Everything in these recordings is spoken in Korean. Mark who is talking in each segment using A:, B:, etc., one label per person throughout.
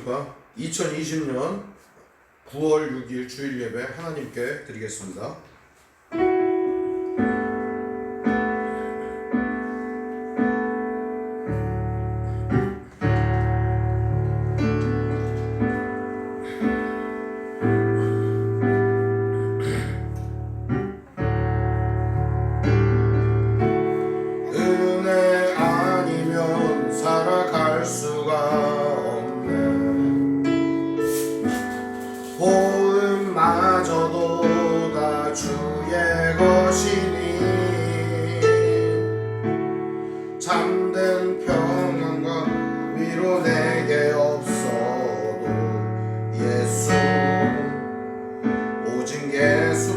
A: 안녕하십니까. 2020년 9월 6일 주일 예배 하나님께 드리겠습니다. 은혜 아니면 살아갈 수가 호흡마저도 다 주의 것이니 참된 평안과 위로 내게 없어도 예수 오직 예수뿐이네.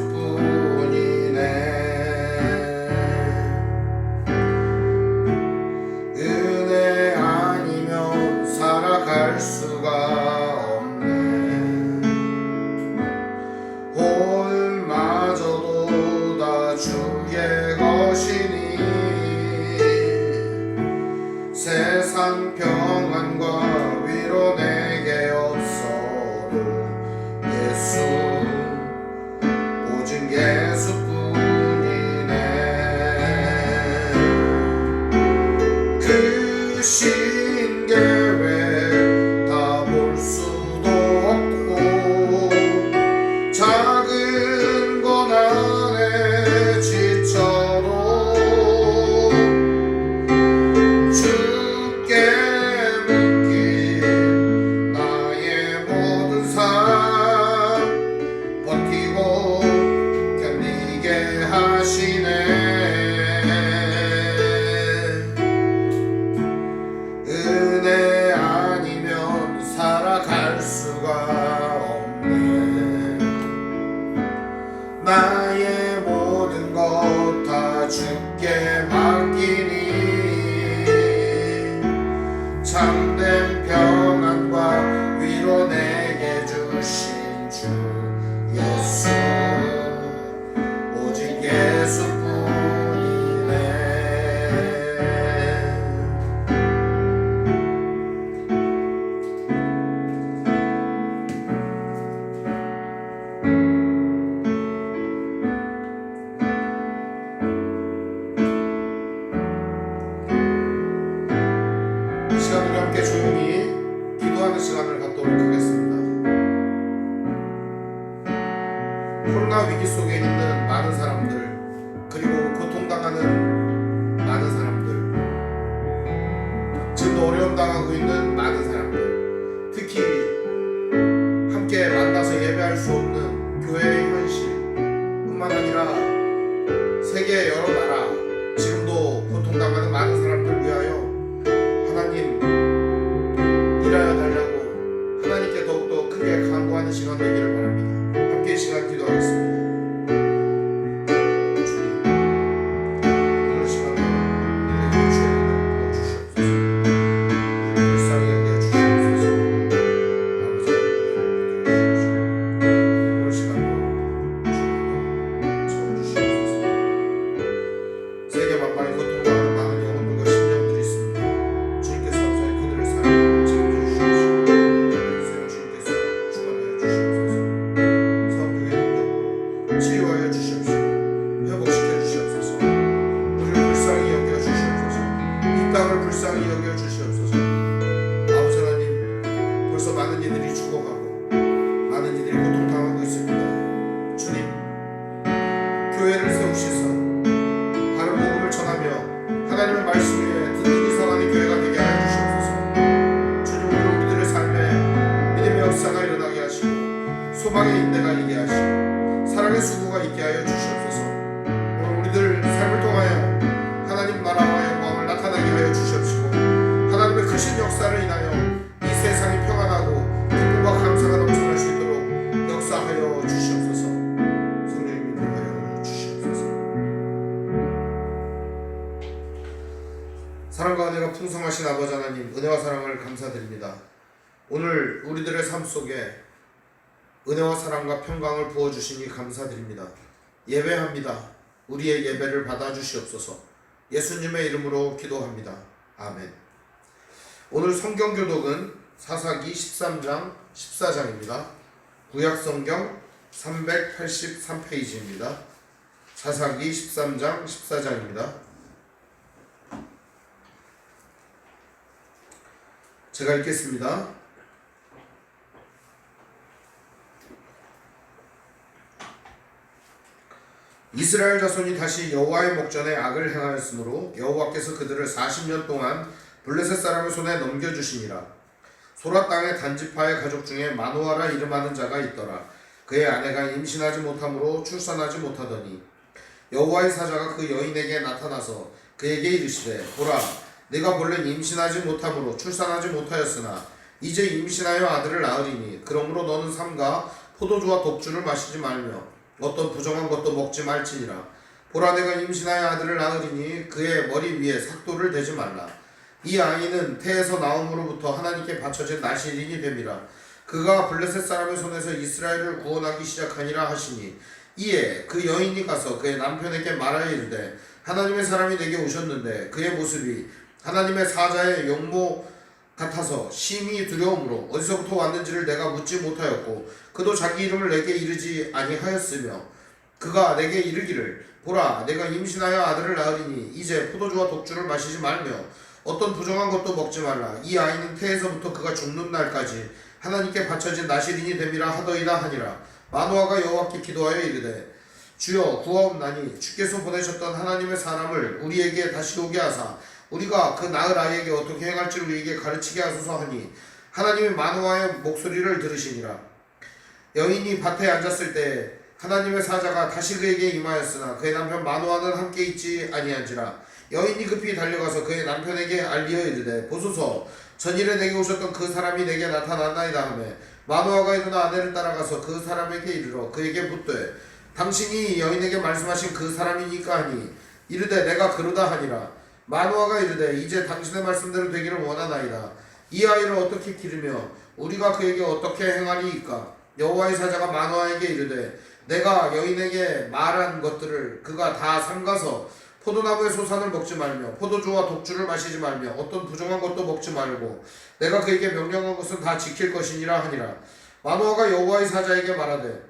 A: 은혜 아니면 살아갈 수가 주의 것이니 세상 평안과 위로 내게 없어도 예수 오직 예수뿐이네. 그 신계획 다 볼 수도 없고 작은 건 안에 지쳐도 주께 묶인 나의 모든 삶 버티고 견디게 하시네. 은혜 아니면 살아갈 수가 없네. 나의 모든 것 다 주께 맡기니 참된 평안과 위로 내게 주신 주 예수 오직 예수뿐이네. 이 시간 우리 함께 조용히 기도하는 시간을 갖도록 하겠습니다. 코로나 위기 속에 있는 많은 사람들, 그리고 고통당하는 많은 사람들, 지금도 어려움 당하고 있는 많은 사람들, 특히 함께 만나서 예배할 수 없는 교회의 현실 뿐만 아니라 세계 여러 나라, 지금도 고통당하는 많은 사람들 위하여 하나님 일하여 달라고 하나님께 더욱더 크게 간구하는 시간 되기를 바랍니다. 함께 이 시간 기도하겠습니다. 주님, 오늘 시간에 우리에게 주의 은혜를 부어주시옵소서. 우리를 불쌍히 여겨 주시옵소서. 아버지, 오늘 시간도 주의 은혜 채워주시옵소서. 세계 만방의 고통당하는 많은 영혼들과 심령들이 있습니다. 주님께서 감사히 그들을 사랑하고 챙겨주시옵시고 주님께서 주관하여 주시옵소서. 성령의 능력으로 치유하여 주시옵시고 회복시켜 주시옵소서. 우리를 불쌍히 여겨 주시옵소서. 이 땅을 불쌍히 여겨 주시옵소서. 아버지 하나님, 벌써 많은 이들이 죽어가고 많은 이들이 고통당하고 있습니다. 주님, 교회를 세우시사 바른 복음을 전하며 하나님의 말씀 위에 든든히 서가는 교회가 되게 하여 주시옵소서. 주님, 오늘 우리들의 삶에 믿음의 역사가 일어나게 하시고 소망의 인내가 있게 하시고 사랑의 수고가 있게 하여 주시옵소서. 오늘 우리들 삶을 통하여 하나님 나라와 영광을 나타나게 하여 주시옵시고 하나님의 크신 역사를 인하여 이 세상이 평안하고 기쁨과 감사가 넘쳐날 수 있도록 역사하여 주시옵소서. 성령님 인도하여 주시옵소서. 사랑과 은혜가 풍성하신 아버지 하나님, 은혜와 사랑을 감사드립니다. 오늘 우리들의 삶 속에 은혜와 사랑과 평강을 부어주시니 감사드립니다. 예배합니다. 우리의 예배를 받아주시옵소서. 예수님의 이름으로 기도합니다. 아멘. 오늘 성경 교독은 사사기 13장 14장입니다. 구약성경 383페이지입니다. 사사기 13장 14장입니다. 제가 읽겠습니다. 이스라엘 자손이 다시 여호와의 목전에 악을 행하였으므로 여호와께서 그들을 40년 동안 블레셋 사람의 손에 넘겨주시니라. 소라 땅의 단지파의 가족 중에 마노아라 이름하는 자가 있더라. 그의 아내가 임신하지 못하므로 출산하지 못하더니 여호와의 사자가 그 여인에게 나타나서 그에게 이르시되 보라, 네가 본래 임신하지 못하므로 출산하지 못하였으나 이제 임신하여 아들을 낳으리니 그러므로 너는 삼가 포도주와 독주를 마시지 말며 어떤 부정한 것도 먹지 말지니라. 보라, 내가 임신하여 아들을 낳으리니 그의 머리 위에 삭도를 대지 말라. 이 아이는 태에서 나옴으로부터 하나님께 바쳐진 나실인이 됨이라. 그가 블레셋 사람의 손에서 이스라엘을 구원하기 시작하니라 하시니 이에 그 여인이 가서 그의 남편에게 말하여 이르되 하나님의 사람이 내게 오셨는데 그의 모습이 하나님의 사자의 용모 같아서 심히 두려움으로 어디서부터 왔는지를 내가 묻지 못하였고 그도 자기 이름을 내게 이르지 아니하였으며 그가 내게 이르기를 보라, 내가 임신하여 아들을 낳으리니 이제 포도주와 독주를 마시지 말며 어떤 부정한 것도 먹지 말라. 이 아이는 태에서부터 그가 죽는 날까지 하나님께 바쳐진 나실인이 됨이라 하더이다 하니라. 마노아가 여호와께 기도하여 이르되 주여 구하옵나니 주께서 보내셨던 하나님의 사람을 우리에게 다시 오게 하사 우리가 그 낳을 아이에게 어떻게 행할지 우리에게 가르치게 하소서 하니 하나님이 마노아의 목소리를 들으시니라. 여인이 밭에 앉았을 때 하나님의 사자가 다시 그에게 임하였으나 그의 남편 마노아는 함께 있지 아니한지라. 여인이 급히 달려가서 그의 남편에게 알리어 이르되 보소서, 전일에 내게 오셨던 그 사람이 내게 나타났나이다 하매 마노아가 일어나 아내를 따라가서 그 사람에게 이르러 그에게 묻되 당신이 여인에게 말씀하신 그 사람이니까 하니 이르되 내가 그러다 하니라. 마노아가 이르되 이제 당신의 말씀대로 되기를 원하나이다. 이 아이를 어떻게 기르며 우리가 그에게 어떻게 행하리이까. 여호와의 사자가 마노아에게 이르되 내가 여인에게 말한 것들을 그가 다 삼가서 포도나무의 소산을 먹지 말며 포도주와 독주를 마시지 말며 어떤 부정한 것도 먹지 말고 내가 그에게 명령한 것은 다 지킬 것이니라 하니라. 마노아가 여호와의 사자에게 말하되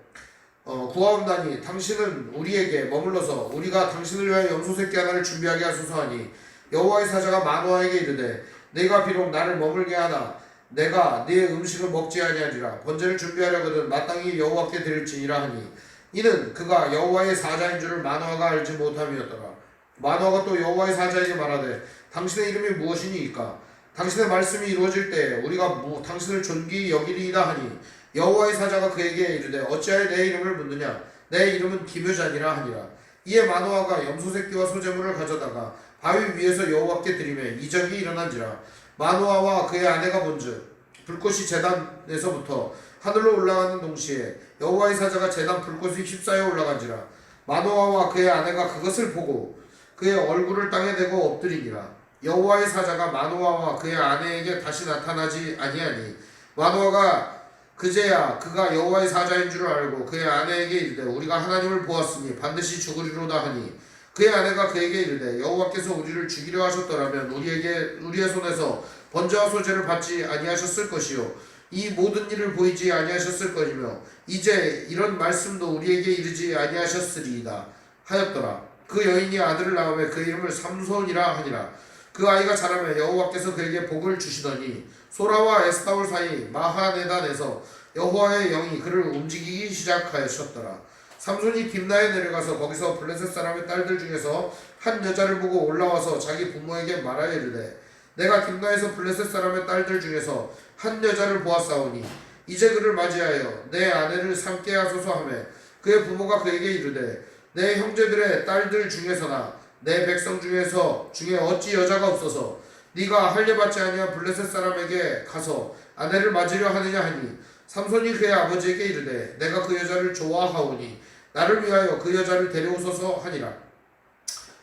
A: 구하옵나니 당신은 우리에게 머물러서 우리가 당신을 위하여 염소새끼 하나를 준비하게 하소서 하니 여호와의 사자가 마노아에게 이르되 네가 비록 나를 머물게 하나 내가 네 음식을 먹지 아니하리라. 번제를 준비하려거든 마땅히 여호와께 드릴지니라 하니 이는 그가 여호와의 사자인 줄을 마노아가 알지 못함이었더라. 마노아가 또 여호와의 사자에게 말하되 당신의 이름이 무엇이니이까. 당신의 말씀이 이루어질 때 우리가 당신을 존귀히 여기리이다 하니 여호와의 사자가 그에게 이르되 어찌하여 내 이름을 묻느냐. 내 이름은 기묘자니라 하니라. 이에 마노아가 염소새끼와 소제물을 가져다가 바위 위에서 여호와께 드리매 이적이 일어난지라. 마노아와 그의 아내가 본즉 불꽃이 제단에서부터 하늘로 올라가는 동시에 여호와의 사자가 제단 불꽃이 휩싸여 올라간지라. 마노아와 그의 아내가 그것을 보고 그의 얼굴을 땅에 대고 엎드리니라. 여호와의 사자가 마노아와 그의 아내에게 다시 나타나지 아니하니 마노아가 그제야 그가 여호와의 사자인 줄을 알고 그의 아내에게 이르되 우리가 하나님을 보았으니 반드시 죽으리로다 하니 그의 아내가 그에게 이르되 여호와께서 우리를 죽이려 하셨더라면 우리의 손에서 번제와 소제를 받지 아니하셨을 것이요 이 모든 일을 보이지 아니하셨을 것이며 이제 이런 말씀도 우리에게 이르지 아니하셨으리이다 하였더라. 그 여인이 아들을 낳으매 그 이름을 삼손이라 하니라. 그 아이가 자라매 여호와께서 그에게 복을 주시더니 소라와 에스타올 사이 마하네단에서 여호와의 영이 그를 움직이기 시작하셨더라. 삼손이 딥나에 내려가서 거기서 블레셋 사람의 딸들 중에서 한 여자를 보고 올라와서 자기 부모에게 말하여 이르되 내가 딥나에서 블레셋 사람의 딸들 중에서 한 여자를 보았사오니 이제 그를 맞이하여 내 아내를 삼게 하소서 하며 그의 부모가 그에게 이르되 내 형제들의 딸들 중에서나 내 백성 중에 어찌 여자가 없어서 네가 할례받지 아니한 블레셋 사람에게 가서 아내를 맞으려 하느냐 하니 삼손이 그의 아버지에게 이르되 내가 그 여자를 좋아하오니 나를 위하여 그 여자를 데려오소서 하니라.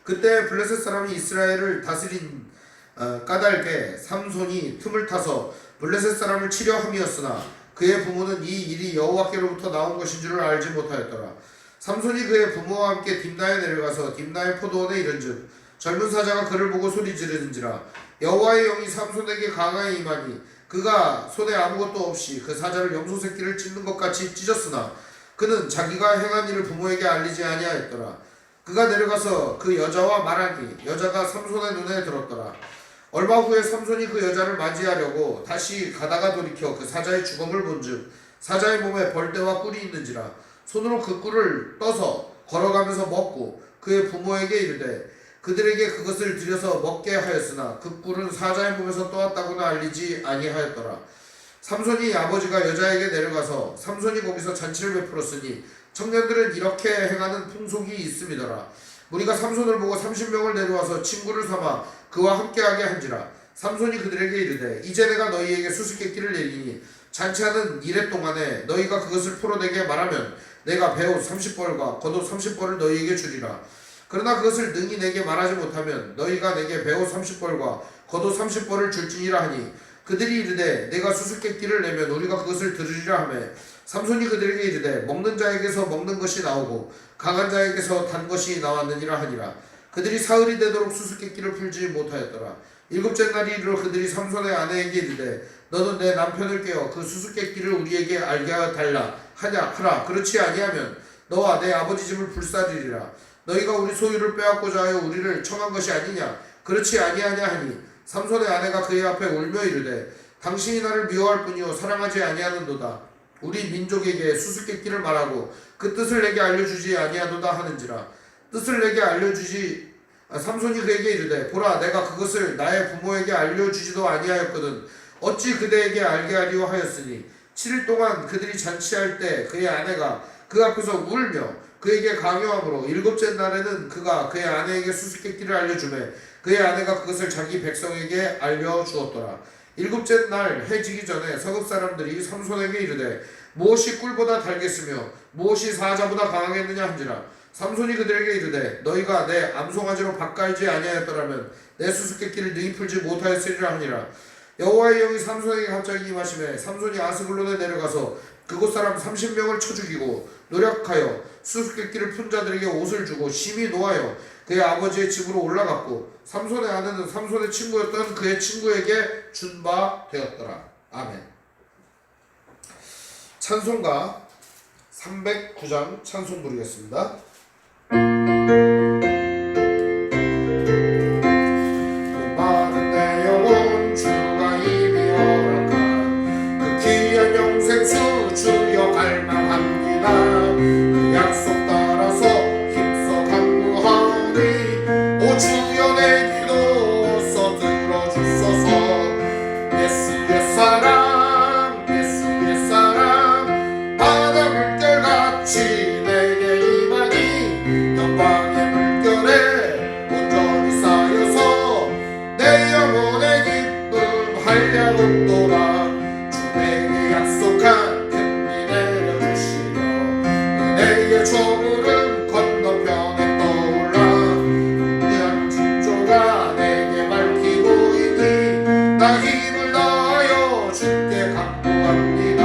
A: 그때 블레셋 사람이 이스라엘을 다스린 까닭에 삼손이 틈을 타서 블레셋 사람을 치려 함이었으나 그의 부모는 이 일이 여호와께로부터 나온 것인 줄을 알지 못하였더라. 삼손이 그의 부모와 함께 딥나에 내려가서 딥나의 포도원에 이른즉 젊은 사자가 그를 보고 소리 지르는지라. 여호와의 영이 삼손에게 강하게 임하니 그가 손에 아무것도 없이 그 사자를 염소 새끼를 찢는 것 같이 찢었으나 그는 자기가 행한 일을 부모에게 알리지 아니하였더라. 그가 내려가서 그 여자와 말하니 여자가 삼손의 눈에 들었더라. 얼마 후에 삼손이 그 여자를 맞이하려고 다시 가다가 돌이켜 그 사자의 주검을 본즉 사자의 몸에 벌떼와 꿀이 있는지라 손으로 그 꿀을 떠서 걸어가면서 먹고 그의 부모에게 이르되 그들에게 그것을 들여서 먹게 하였으나 그 꿀은 사자의 몸에서 떠왔다고는 알리지 아니하였더라. 삼손이 아버지가 여자에게 내려가서 삼손이 거기서 잔치를 베풀었으니 청년들은 이렇게 행하는 풍속이 있음이더라. 무리가 삼손을 보고 30명을 내려와서 친구를 삼아 그와 함께하게 한지라. 삼손이 그들에게 이르되 이제 내가 너희에게 수수께끼를 내리니 잔치하는 이래 동안에 너희가 그것을 풀어내게 말하면 내가 배옷 30벌과 겉옷 30벌을 너희에게 주리라. 그러나 그것을 능히 내게 말하지 못하면 너희가 내게 배옷 30벌과 겉옷 30벌을 줄지니라 하니 그들이 이르되 내가 수수께끼를 내면 우리가 그것을 들으리라 하며 삼손이 그들에게 이르되 먹는 자에게서 먹는 것이 나오고 강한 자에게서 단 것이 나왔느니라 하니라. 그들이 사흘이 되도록 수수께끼를 풀지 못하였더라. 일곱째 날이 이르러 그들이 삼손의 아내에게 이르되 너는 내 남편을 깨어 그 수수께끼를 우리에게 알게 달라 하라. 그렇지 아니하면 너와 내 아버지 집을 불사르리라. 너희가 우리 소유를 빼앗고자 하여 우리를 청한 것이 아니냐. 그렇지 아니하냐 하니 삼손의 아내가 그의 앞에 울며 이르되 당신이 나를 미워할 뿐이요 사랑하지 아니하는도다. 우리 민족에게 수수께끼를 말하고 그 뜻을 내게 알려주지 아니하도다 하는지라. 뜻을 내게 알려주지 삼손이 그에게 이르되 보라 내가 그것을 나의 부모에게 알려주지도 아니하였거든 어찌 그대에게 알게 하리오 하였으니 7일 동안 그들이 잔치할 때 그의 아내가 그 앞에서 울며 그에게 강요함으로 일곱째 날에는 그가 그의 아내에게 수수께끼를 알려주매 그의 아내가 그것을 자기 백성에게 알려주었더라. 일곱째 날 해 지기 전에 서급 사람들이 삼손에게 이르되 무엇이 꿀보다 달겠으며 무엇이 사자보다 강하겠느냐 한지라. 삼손이 그들에게 이르되 너희가 내 암송아지로 밭갈지 아니하였더라면 내 수수께끼를 능히 풀지 못하였으리라 하니라. 여호와의 영이 삼손에게 갑자기 임하시매 삼손이 아스글론에 내려가서 그곳 사람 30명을 쳐 죽이고 노력하여 수수께끼를 푼 자들에게 옷을 주고 심히 노하여 그의 아버지의 집으로 올라갔고 삼손의 아내는 삼손의 친구였던 그의 친구에게 준 바 되었더라. 아멘. 찬송가 309장 찬송 부르겠습니다. 목마른 내 영혼 주가 이미 허락한 그 귀한 영생수 주여 갈망합니다. 그 약속 따라서 힘써 간구하오니 오 주여 내 기도 들어주소서. 예수의 사랑 예수의 사랑 바다 물결같이 내게 임하니 영광의 물결에 온전히 쌓여서 내 영혼의 기쁨 한량없도다. 주 내게 약속한 금리 내려주시며 은혜의 저물은 건너편에 떠올라 은혜한 징조가 내게 밝히고 있니 나 힘을 다하여 주께 간구합니다.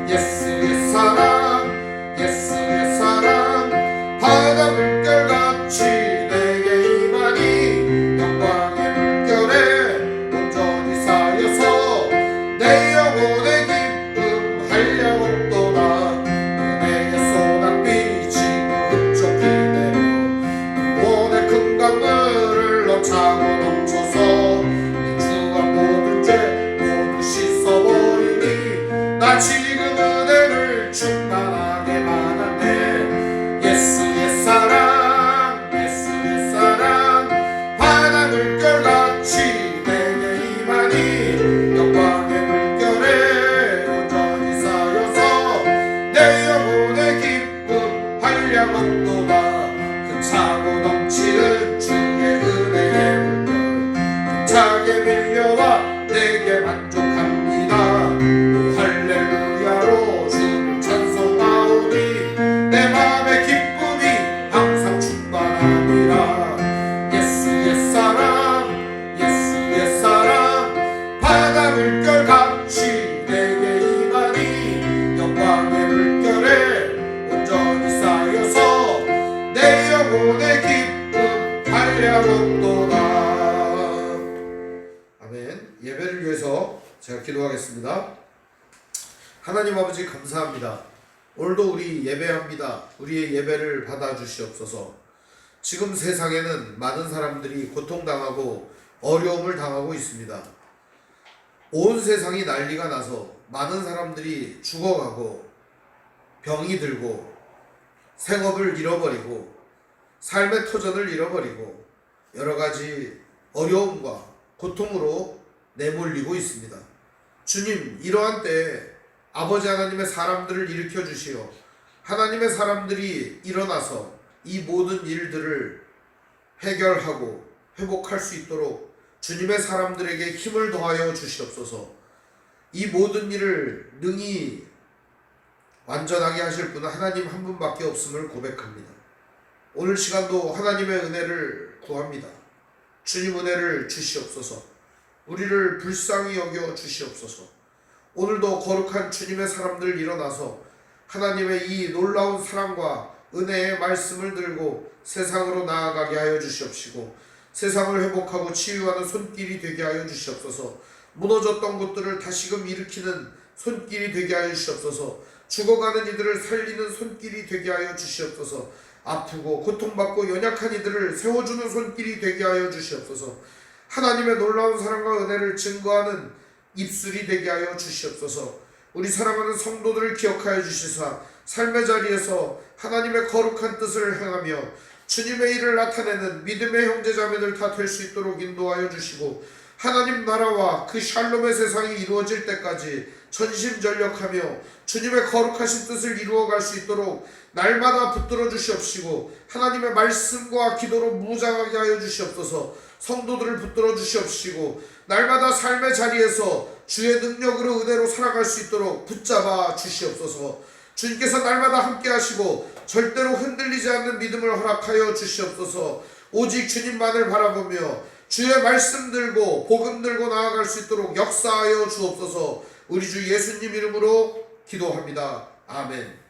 A: 예수의 사랑 예수의 사랑 바다 물결같이 내게 임하니 영광의 물결에 온전히 쌓여서 내 영혼의 기쁨 한량없도다. 은혜의 소낙빛이 흡족히 내려 영혼의 큰 강물을 넘차고 넘쳐서 내 주가 모든 죄 모두 씻어버리니 나 지금 은혜를 충만하게 받았네. 예수의 사랑 예수의 사랑 바다 물결같이 내게 임하니 영광의 물결에 온전히 쌓여서 내 영혼의 기쁨 한량없도다. 그 차고 넘치는 주의 은혜의 물결 차게 밀려와 내게 만족합니다. 오 할렐루야 제가 기도하겠습니다. 하나님 아버지 감사합니다. 오늘도 우리 예배합니다. 우리의 예배를 받아주시옵소서. 지금 세상에는 많은 사람들이 고통당하고 어려움을 당하고 있습니다. 온 세상이 난리가 나서 많은 사람들이 죽어가고 병이 들고 생업을 잃어버리고 삶의 터전을 잃어버리고 여러가지 어려움과 고통으로 내몰리고 있습니다. 주님, 이러한 때에 아버지 하나님의 사람들을 일으켜 주시어 하나님의 사람들이 일어나서 이 모든 일들을 해결하고 회복할 수 있도록 주님의 사람들에게 힘을 더하여 주시옵소서. 이 모든 일을 능히 완전하게 하실 분은 하나님 한 분밖에 없음을 고백합니다. 오늘 시간도 하나님의 은혜를 구합니다. 주님 은혜를 주시옵소서. 우리를 불쌍히 여겨 주시옵소서. 오늘도 거룩한 주님의 사람들 일어나서 하나님의 이 놀라운 사랑과 은혜의 말씀을 들고 세상으로 나아가게 하여 주시옵시고 세상을 회복하고 치유하는 손길이 되게 하여 주시옵소서. 무너졌던 것들을 다시금 일으키는 손길이 되게 하여 주시옵소서. 죽어가는 이들을 살리는 손길이 되게 하여 주시옵소서. 아프고 고통받고 연약한 이들을 세워주는 손길이 되게 하여 주시옵소서. 하나님의 놀라운 사랑과 은혜를 증거하는 입술이 되게 하여 주시옵소서. 우리 사랑하는 성도들을 기억하여 주시사 삶의 자리에서 하나님의 거룩한 뜻을 행하며 주님의 일을 나타내는 믿음의 형제자매들 다 될 수 있도록 인도하여 주시고 하나님 나라와 그 샬롬의 세상이 이루어질 때까지 전심전력하며 주님의 거룩하신 뜻을 이루어갈 수 있도록 날마다 붙들어 주시옵시고 하나님의 말씀과 기도로 무장하게 하여 주시옵소서. 성도들을 붙들어 주시옵시고 날마다 삶의 자리에서 주의 능력으로 은혜로 살아갈 수 있도록 붙잡아 주시옵소서. 주님께서 날마다 함께 하시고 절대로 흔들리지 않는 믿음을 허락하여 주시옵소서. 오직 주님만을 바라보며 주의 말씀 들고 복음 들고 나아갈 수 있도록 역사하여 주옵소서. 우리 주 예수님 이름으로 기도합니다. 아멘.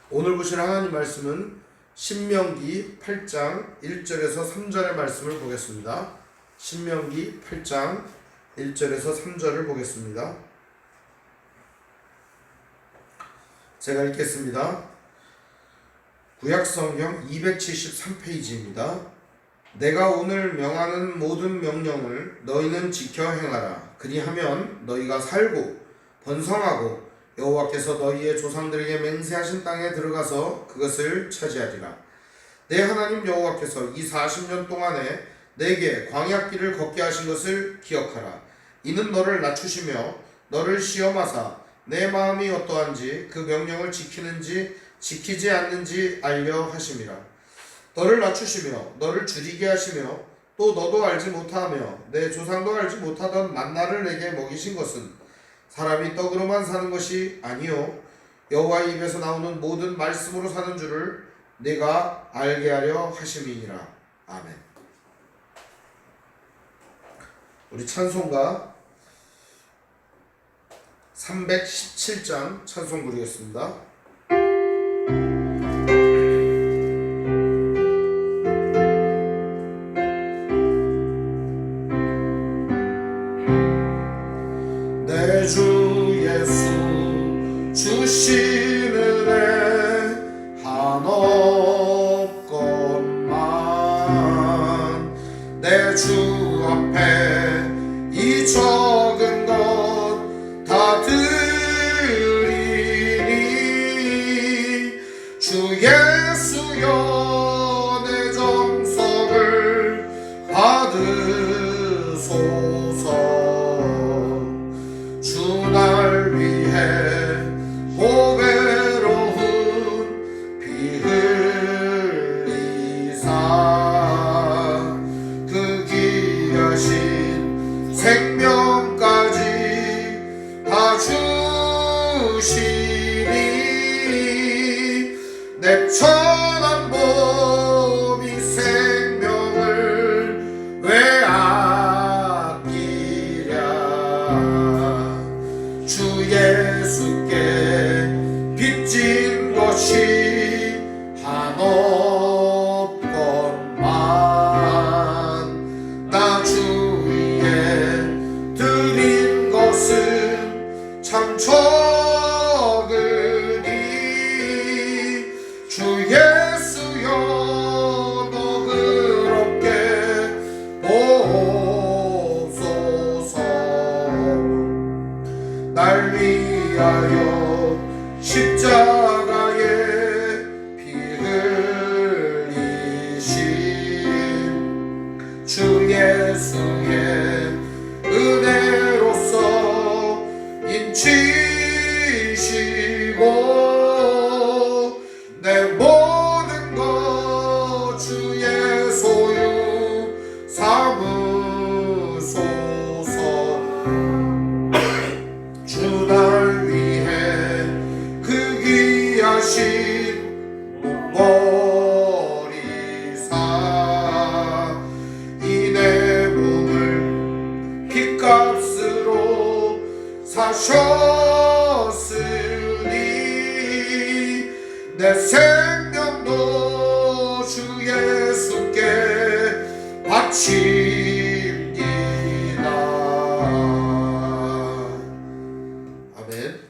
A: 오늘 보실 하나님 말씀은 신명기 8장 1절에서 3절의 말씀을 보겠습니다. 신명기 8장 1절에서 3절을 보겠습니다. 제가 읽겠습니다. 구약성경 273페이지입니다. 내가 오늘 명하는 모든 명령을 너희는 지켜 행하라. 그리하면 너희가 살고 번성하고 여호와께서 너희의 조상들에게 맹세하신 땅에 들어가서 그것을 차지하리라. 내 하나님 여호와께서 이 40년 동안에 내게 광야길을 걷게 하신 것을 기억하라. 이는 너를 낮추시며 너를 시험하사 내 마음이 어떠한지 그 명령을 지키는지 지키지 않는지 알려 하심이라. 너를 낮추시며 너를 줄이게 하시며 또 너도 알지 못하며 내 조상도 알지 못하던 만나를 내게 먹이신 것은 사람이 떡으로만 사는 것이 아니요 여호와의 입에서 나오는 모든 말씀으로 사는 줄을 내가 알게 하려 하심이니라. 아멘. 우리 찬송가 317장 찬송 부르겠습니다. 내 주 예수 주신 은혜 한없건만 내 주 앞에 이 적은 것 다 드리니 주 예수여 내 정성을 받으소서. 주 날 위해 보배로운 피 흘리사 그 귀하신 생명까지 다 주시니 천한 몸이 생명을 왜 아끼랴. 주 예수께 빚진 것이 한없건만 나 주 위에 드린 것은 참 적으니 주 예수여 너그럽게 보옵소서. 날 위하여 십자가에 피 흘리신 주 예수의 은혜로서 인치시고 내 모든 것 주의 소유 삼으소서. 주 날 위해 그 귀하신 목머리사 이 내 몸을 핏값으로 사셨으니 내 생명도 주 예수께 바칩니다. 아멘.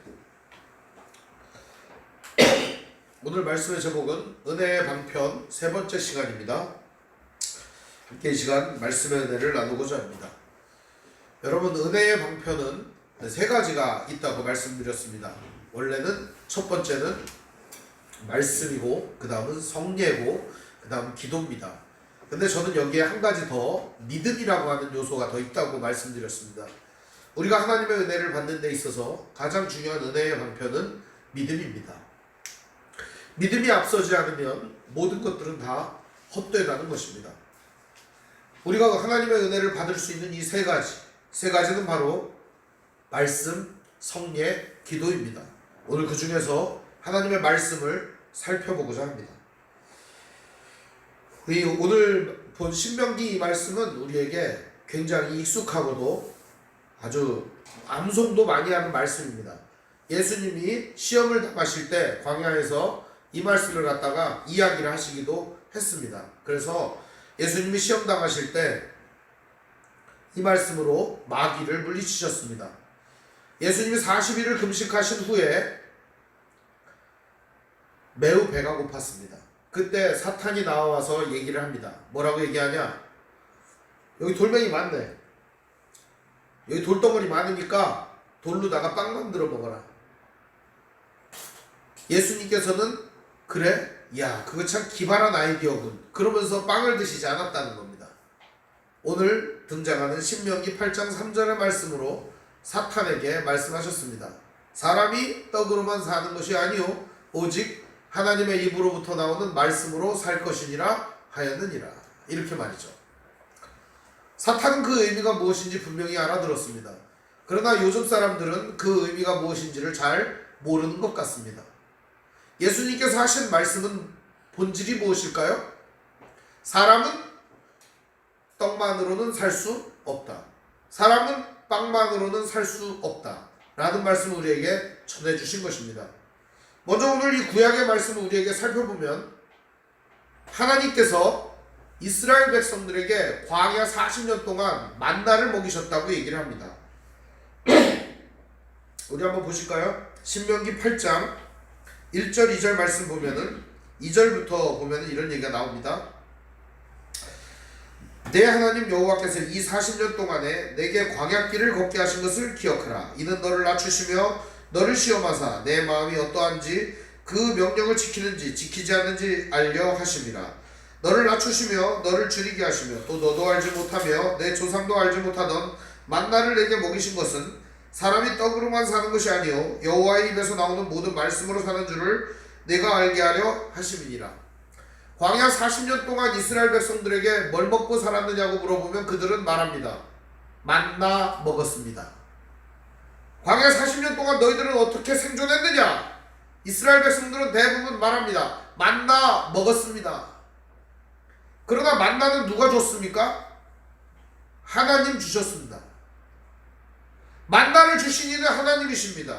A: 오늘 말씀의 제목은 은혜의 방편 세 번째 시간입니다. 함께 이 시간 말씀의 은혜를 나누고자 합니다. 여러분, 은혜의 방편은 세 가지가 있다고 말씀드렸습니다. 원래는 첫 번째는 말씀이고, 그 다음은 성례고, 그 다음 기도입니다. 근데 저는 여기에 한 가지 더 믿음이라고 하는 요소가 더 있다고 말씀드렸습니다. 우리가 하나님의 은혜를 받는 데 있어서 가장 중요한 은혜의 방편은 믿음입니다. 믿음이 앞서지 않으면 모든 것들은 다 헛되다는 것입니다. 우리가 하나님의 은혜를 받을 수 있는 이 세 가지는 바로 말씀, 성례, 기도입니다. 오늘 그 중에서 하나님의 말씀을 살펴보고자 합니다. 우리 오늘 본 신명기 이 말씀은 우리에게 굉장히 익숙하고도 아주 암송도 많이 하는 말씀입니다. 예수님이 시험을 당하실 때 광야에서 이 말씀을 갖다가 이야기를 하시기도 했습니다. 그래서 예수님이 시험 당하실 때 이 말씀으로 마귀를 물리치셨습니다. 예수님이 40일을 금식하신 후에 매우 배가 고팠습니다. 그때 사탄이 나와서 얘기를 합니다. 뭐라고 얘기하냐? 여기 돌멩이 많네. 여기 돌덩어리 많으니까 돌로다가 빵 만들어 먹어라. 예수님께서는 그래? 야, 그거 참 기발한 아이디어군. 그러면서 빵을 드시지 않았다는 겁니다. 오늘 등장하는 신명기 8장 3절의 말씀으로 사탄에게 말씀하셨습니다. 사람이 떡으로만 사는 것이 아니요 오직 하나님의 입으로부터 나오는 말씀으로 살 것이니라 하였느니라. 이렇게 말이죠. 사탄은 그 의미가 무엇인지 분명히 알아들었습니다. 그러나 요즘 사람들은 그 의미가 무엇인지를 잘 모르는 것 같습니다. 예수님께서 하신 말씀은 본질이 무엇일까요? 사람은 떡만으로는 살 수 없다. 사람은 빵만으로는 살 수 없다. 라는 말씀을 우리에게 전해주신 것입니다. 먼저 오늘 이 구약의 말씀을 우리에게 살펴보면 하나님께서 이스라엘 백성들에게 광야 40년 동안 만나를 먹이셨다고 얘기를 합니다. 우리 한번 보실까요? 신명기 8장 1절 2절 말씀 보면은 2절부터 보면은 이런 얘기가 나옵니다. 내 하나님 여호와께서 이 40년 동안에 내게 광야길을 걷게 하신 것을 기억하라. 이는 너를 낮추시며 너를 시험하사 내 마음이 어떠한지 그 명령을 지키는지 지키지 않는지 알려 하심이라. 너를 낮추시며 너를 줄이게 하시며 또 너도 알지 못하며 내 조상도 알지 못하던 만나를 내게 먹이신 것은 사람이 떡으로만 사는 것이 아니요 여호와의 입에서 나오는 모든 말씀으로 사는 줄을 내가 알게 하려 하심이니라. 광야 40년 동안 이스라엘 백성들에게 뭘 먹고 살았느냐고 물어보면 그들은 말합니다. 만나 먹었습니다. 광야 40년 동안 너희들은 어떻게 생존했느냐? 이스라엘 백성들은 대부분 말합니다. 만나 먹었습니다. 그러나 만나는 누가 줬습니까? 하나님 주셨습니다. 만나를 주신 이는 하나님이십니다.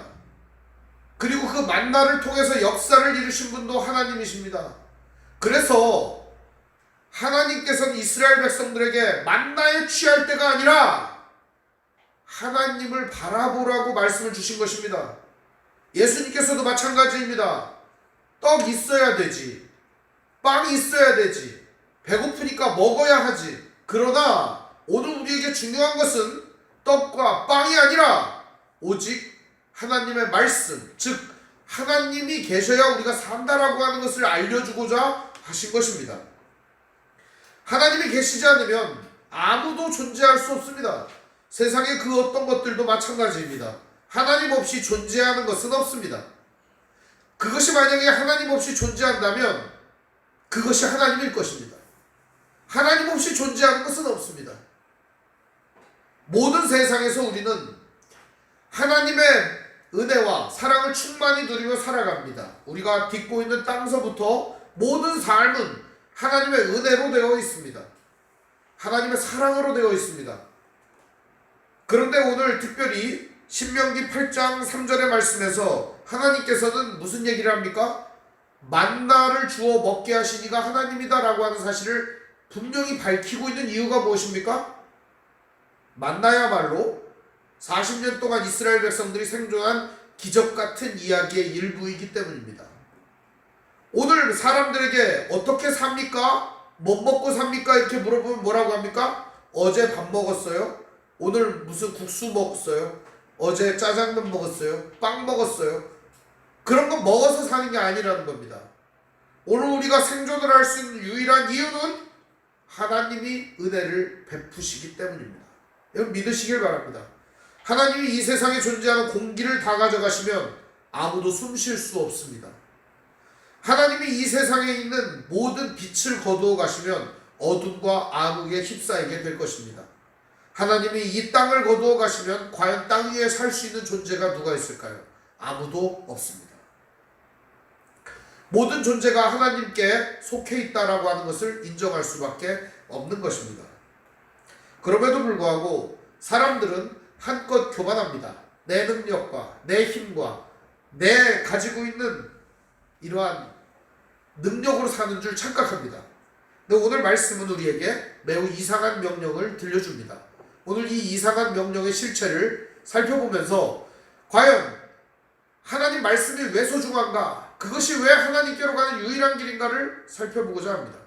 A: 그리고 그 만나를 통해서 역사를 이루신 분도 하나님이십니다. 그래서 하나님께서는 이스라엘 백성들에게 만나에 취할 때가 아니라 하나님을 바라보라고 말씀을 주신 것입니다. 예수님께서도 마찬가지입니다. 떡 있어야 되지, 빵이 있어야 되지, 배고프니까 먹어야 하지. 그러나 오늘 우리에게 중요한 것은 떡과 빵이 아니라 오직 하나님의 말씀, 즉 하나님이 계셔야 우리가 산다라고 하는 것을 알려주고자 하신 것입니다. 하나님이 계시지 않으면 아무도 존재할 수 없습니다. 세상의 그 어떤 것들도 마찬가지입니다. 하나님 없이 존재하는 것은 없습니다. 그것이 만약에 하나님 없이 존재한다면 그것이 하나님일 것입니다. 하나님 없이 존재하는 것은 없습니다. 모든 세상에서 우리는 하나님의 은혜와 사랑을 충만히 누리며 살아갑니다. 우리가 딛고 있는 땅서부터 모든 삶은 하나님의 은혜로 되어 있습니다. 하나님의 사랑으로 되어 있습니다. 그런데 오늘 특별히 신명기 8장 3절의 말씀에서 하나님께서는 무슨 얘기를 합니까? 만나를 주어 먹게 하신 이가 하나님이다 라고 하는 사실을 분명히 밝히고 있는 이유가 무엇입니까? 만나야말로 40년 동안 이스라엘 백성들이 생존한 기적 같은 이야기의 일부이기 때문입니다. 오늘 사람들에게 어떻게 삽니까? 뭐 먹고 삽니까? 이렇게 물어보면 뭐라고 합니까? 어제 밥 먹었어요? 오늘 무슨 국수 먹었어요? 어제 짜장면 먹었어요? 빵 먹었어요? 그런 거 먹어서 사는 게 아니라는 겁니다. 오늘 우리가 생존을 할 수 있는 유일한 이유는 하나님이 은혜를 베푸시기 때문입니다. 여러분 믿으시길 바랍니다. 하나님이 이 세상에 존재하는 공기를 다 가져가시면 아무도 숨 쉴 수 없습니다. 하나님이 이 세상에 있는 모든 빛을 거두어 가시면 어둠과 암흑에 휩싸이게 될 것입니다. 하나님이 이 땅을 거두어 가시면 과연 땅 위에 살 수 있는 존재가 누가 있을까요? 아무도 없습니다. 모든 존재가 하나님께 속해 있다라고 하는 것을 인정할 수밖에 없는 것입니다. 그럼에도 불구하고 사람들은 한껏 교만합니다. 내 능력과 내 힘과 내 가지고 있는 이러한 능력으로 사는 줄 착각합니다. 근데 오늘 말씀은 우리에게 매우 이상한 명령을 들려줍니다. 오늘 이 이상한 명령의 실체를 살펴보면서 과연 하나님 말씀이 왜 소중한가? 그것이 왜 하나님께로 가는 유일한 길인가를 살펴보고자 합니다.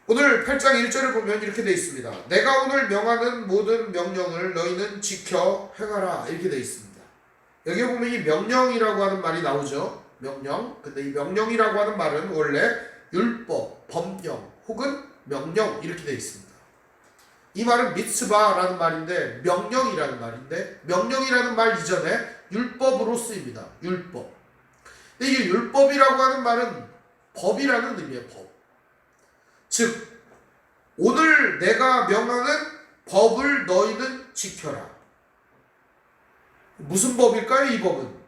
A: 오늘 8장 1절을 보면 이렇게 되어 있습니다. 내가 오늘 명하는 모든 명령을 너희는 지켜 행하라 이렇게 되어 있습니다. 여기 보면 이 명령이라고 하는 말이 나오죠. 명령. 근데 이 명령이라고 하는 말은 원래 율법, 법령 혹은 명령 이렇게 되어 있습니다. 이 말은 미츠바라는 말인데 명령이라는 말인데 명령이라는 말 이전에 율법으로 쓰입니다. 율법. 근데 이 율법이라고 하는 말은 법이라는 의미예요. 법. 즉 오늘 내가 명하는 법을 너희는 지켜라. 무슨 법일까요? 이 법은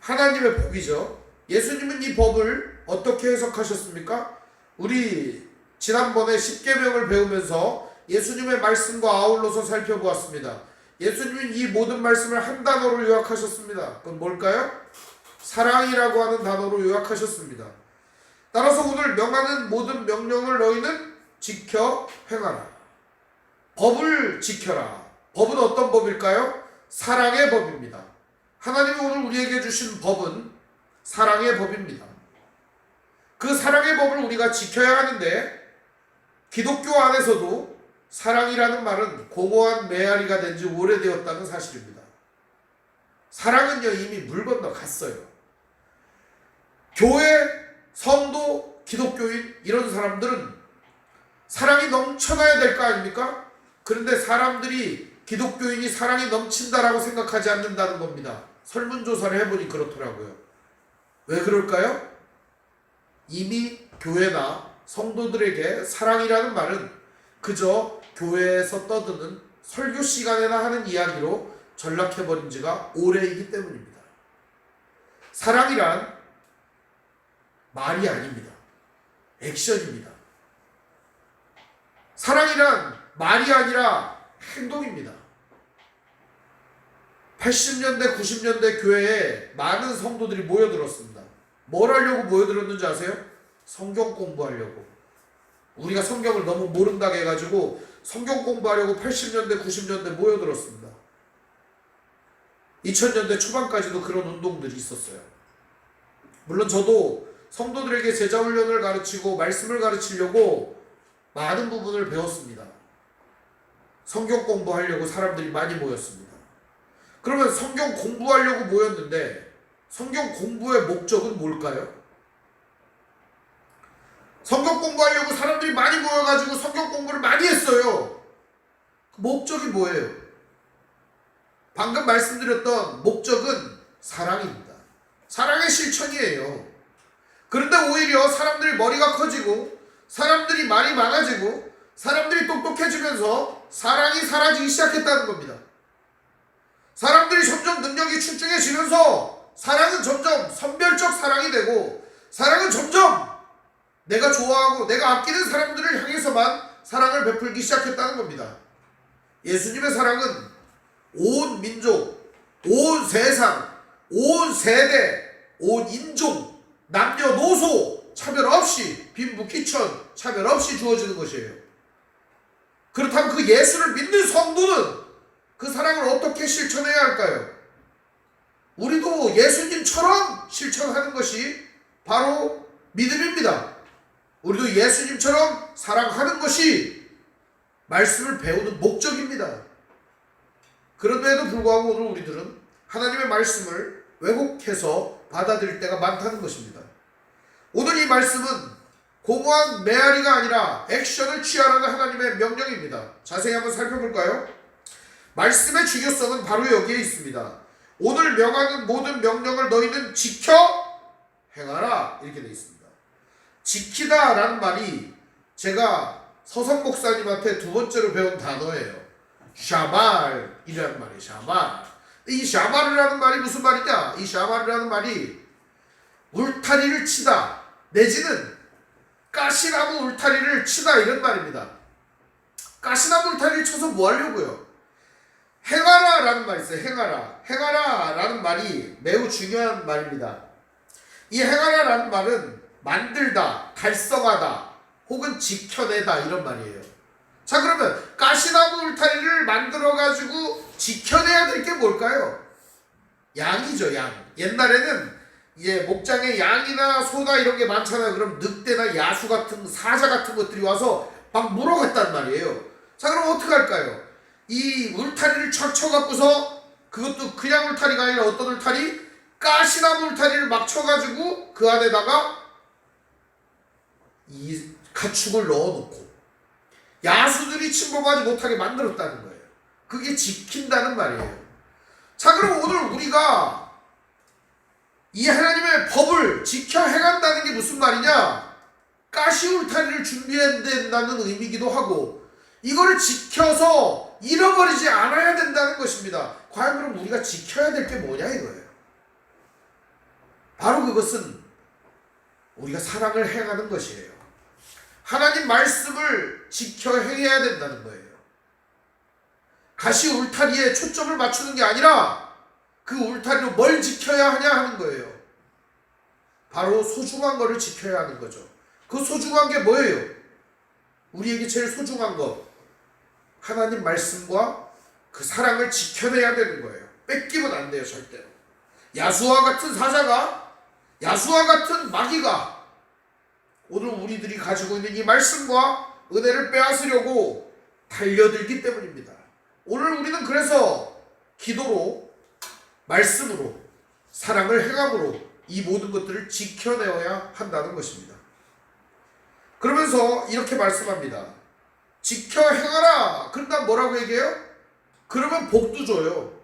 A: 하나님의 법이죠. 예수님은 이 법을 어떻게 해석하셨습니까? 우리 지난번에 십계명을 배우면서 예수님의 말씀과 아울러서 살펴보았습니다. 예수님은 이 모든 말씀을 한 단어로 요약하셨습니다. 그건 뭘까요? 사랑이라고 하는 단어로 요약하셨습니다. 따라서 오늘 명하는 모든 명령을 너희는 지켜 행하라. 법을 지켜라. 법은 어떤 법일까요? 사랑의 법입니다. 하나님이 오늘 우리에게 주신 법은 사랑의 법입니다. 그 사랑의 법을 우리가 지켜야 하는데 기독교 안에서도 사랑이라는 말은 공허한 메아리가 된 지 오래되었다는 사실입니다. 사랑은요 이미 물 건너 갔어요. 교회, 성도, 기독교인 이런 사람들은 사랑이 넘쳐나야 될 거 아닙니까? 그런데 사람들이 기독교인이 사랑이 넘친다라고 생각하지 않는다는 겁니다. 설문조사를 해보니 그렇더라고요. 왜 그럴까요? 이미 교회나 성도들에게 사랑이라는 말은 그저 교회에서 떠드는 설교 시간에나 하는 이야기로 전락해버린 지가 오래이기 때문입니다. 사랑이란 말이 아닙니다. 액션입니다. 사랑이란 말이 아니라 행동입니다. 80년대, 90년대 교회에 많은 성도들이 모여들었습니다. 뭘 하려고 모여들었는지 아세요? 성경 공부하려고. 우리가 성경을 너무 모른다고 해가지고 성경 공부하려고 80년대, 90년대 모여들었습니다. 2000년대 초반까지도 그런 운동들이 있었어요. 물론 저도 성도들에게 제자훈련을 가르치고 말씀을 가르치려고 많은 부분을 배웠습니다. 성경 공부하려고 사람들이 많이 모였습니다. 그러면 성경 공부하려고 모였는데 성경 공부의 목적은 뭘까요? 성경 공부하려고 사람들이 많이 모여가지고 성경 공부를 많이 했어요. 그 목적이 뭐예요? 방금 말씀드렸던 목적은 사랑입니다. 사랑의 실천이에요. 그런데 오히려 사람들이 머리가 커지고 사람들이 말이 많아지고 사람들이 똑똑해지면서 사랑이 사라지기 시작했다는 겁니다. 사람들이 점점 능력이 출중해지면서 사랑은 점점 선별적 사랑이 되고 사랑은 점점 내가 좋아하고 내가 아끼는 사람들을 향해서만 사랑을 베풀기 시작했다는 겁니다. 예수님의 사랑은 온 민족, 온 세상, 온 세대, 온 인종, 남녀노소 차별 없이 빈부귀천 차별 없이 주어지는 것이에요. 그렇다면 그 예수를 믿는 성도는 그 사랑을 어떻게 실천해야 할까요? 우리도 예수님처럼 실천하는 것이 바로 믿음입니다. 우리도 예수님처럼 사랑하는 것이 말씀을 배우는 목적입니다. 그런데도 불구하고 오늘 우리들은 하나님의 말씀을 왜곡해서 받아들일 때가 많다는 것입니다. 오늘 이 말씀은 공허한 메아리가 아니라 액션을 취하라는 하나님의 명령입니다. 자세히 한번 살펴볼까요? 말씀의 중요성은 바로 여기에 있습니다. 오늘 명하는 모든 명령을 너희는 지켜 행하라 이렇게 되어 있습니다. 지키다 라는 말이 제가 서성 목사님한테 두 번째로 배운 단어예요. 샤말이라는 말이에요. 샤말. 이 샤말이라는 말이 무슨 말이냐? 이 샤말이라는 말이 울타리를 치다 내지는 가시나무 울타리를 치다 이런 말입니다. 가시나무 울타리를 쳐서 뭐 하려고요? 행하라 라는 말이 있어요. 행하라. 행하라 라는 말이 매우 중요한 말입니다. 이 행하라 라는 말은 만들다, 달성하다, 혹은 지켜내다 이런 말이에요. 자, 그러면 가시나무 울타리를 만들어가지고 지켜내야 될 게 뭘까요? 양이죠, 양. 옛날에는 목장에 양이나 소나 이런 게 많잖아요. 그럼 늑대나 야수 같은 사자 같은 것들이 와서 막 물어갔단 말이에요. 자, 그럼 어떻게 할까요? 이 울타리를 쳐갖고서 그것도 그냥 울타리가 아니라 어떤 울타리? 가시나무 울타리를 막 쳐가지고 그 안에다가 이 가축을 넣어놓고 야수들이 침범하지 못하게 만들었다는 거예요. 그게 지킨다는 말이에요. 자, 그럼 오늘 우리가 이 하나님의 법을 지켜 행한다는 게 무슨 말이냐? 가시 울타리를 준비해야 된다는 의미이기도 하고 이거를 지켜서 잃어버리지 않아야 된다는 것입니다. 과연 그럼 우리가 지켜야 될 게 뭐냐 이거예요. 바로 그것은 우리가 사랑을 행하는 것이에요. 하나님 말씀을 지켜 행해야 된다는 거예요. 가시 울타리에 초점을 맞추는 게 아니라 그 울타리로 뭘 지켜야 하냐 하는 거예요. 바로 소중한 거를 지켜야 하는 거죠. 그 소중한 게 뭐예요? 우리에게 제일 소중한 것, 하나님 말씀과 그 사랑을 지켜내야 되는 거예요. 뺏기면 안 돼요, 절대로. 야수와 같은 사자가, 야수와 같은 마귀가 오늘 우리들이 가지고 있는 이 말씀과 은혜를 빼앗으려고 달려들기 때문입니다. 오늘 우리는 그래서 기도로, 말씀으로, 사랑을 행함으로 이 모든 것들을 지켜내어야 한다는 것입니다. 그러면서 이렇게 말씀합니다. 지켜 행하라. 그런다 뭐라고 얘기해요? 그러면 복도 줘요.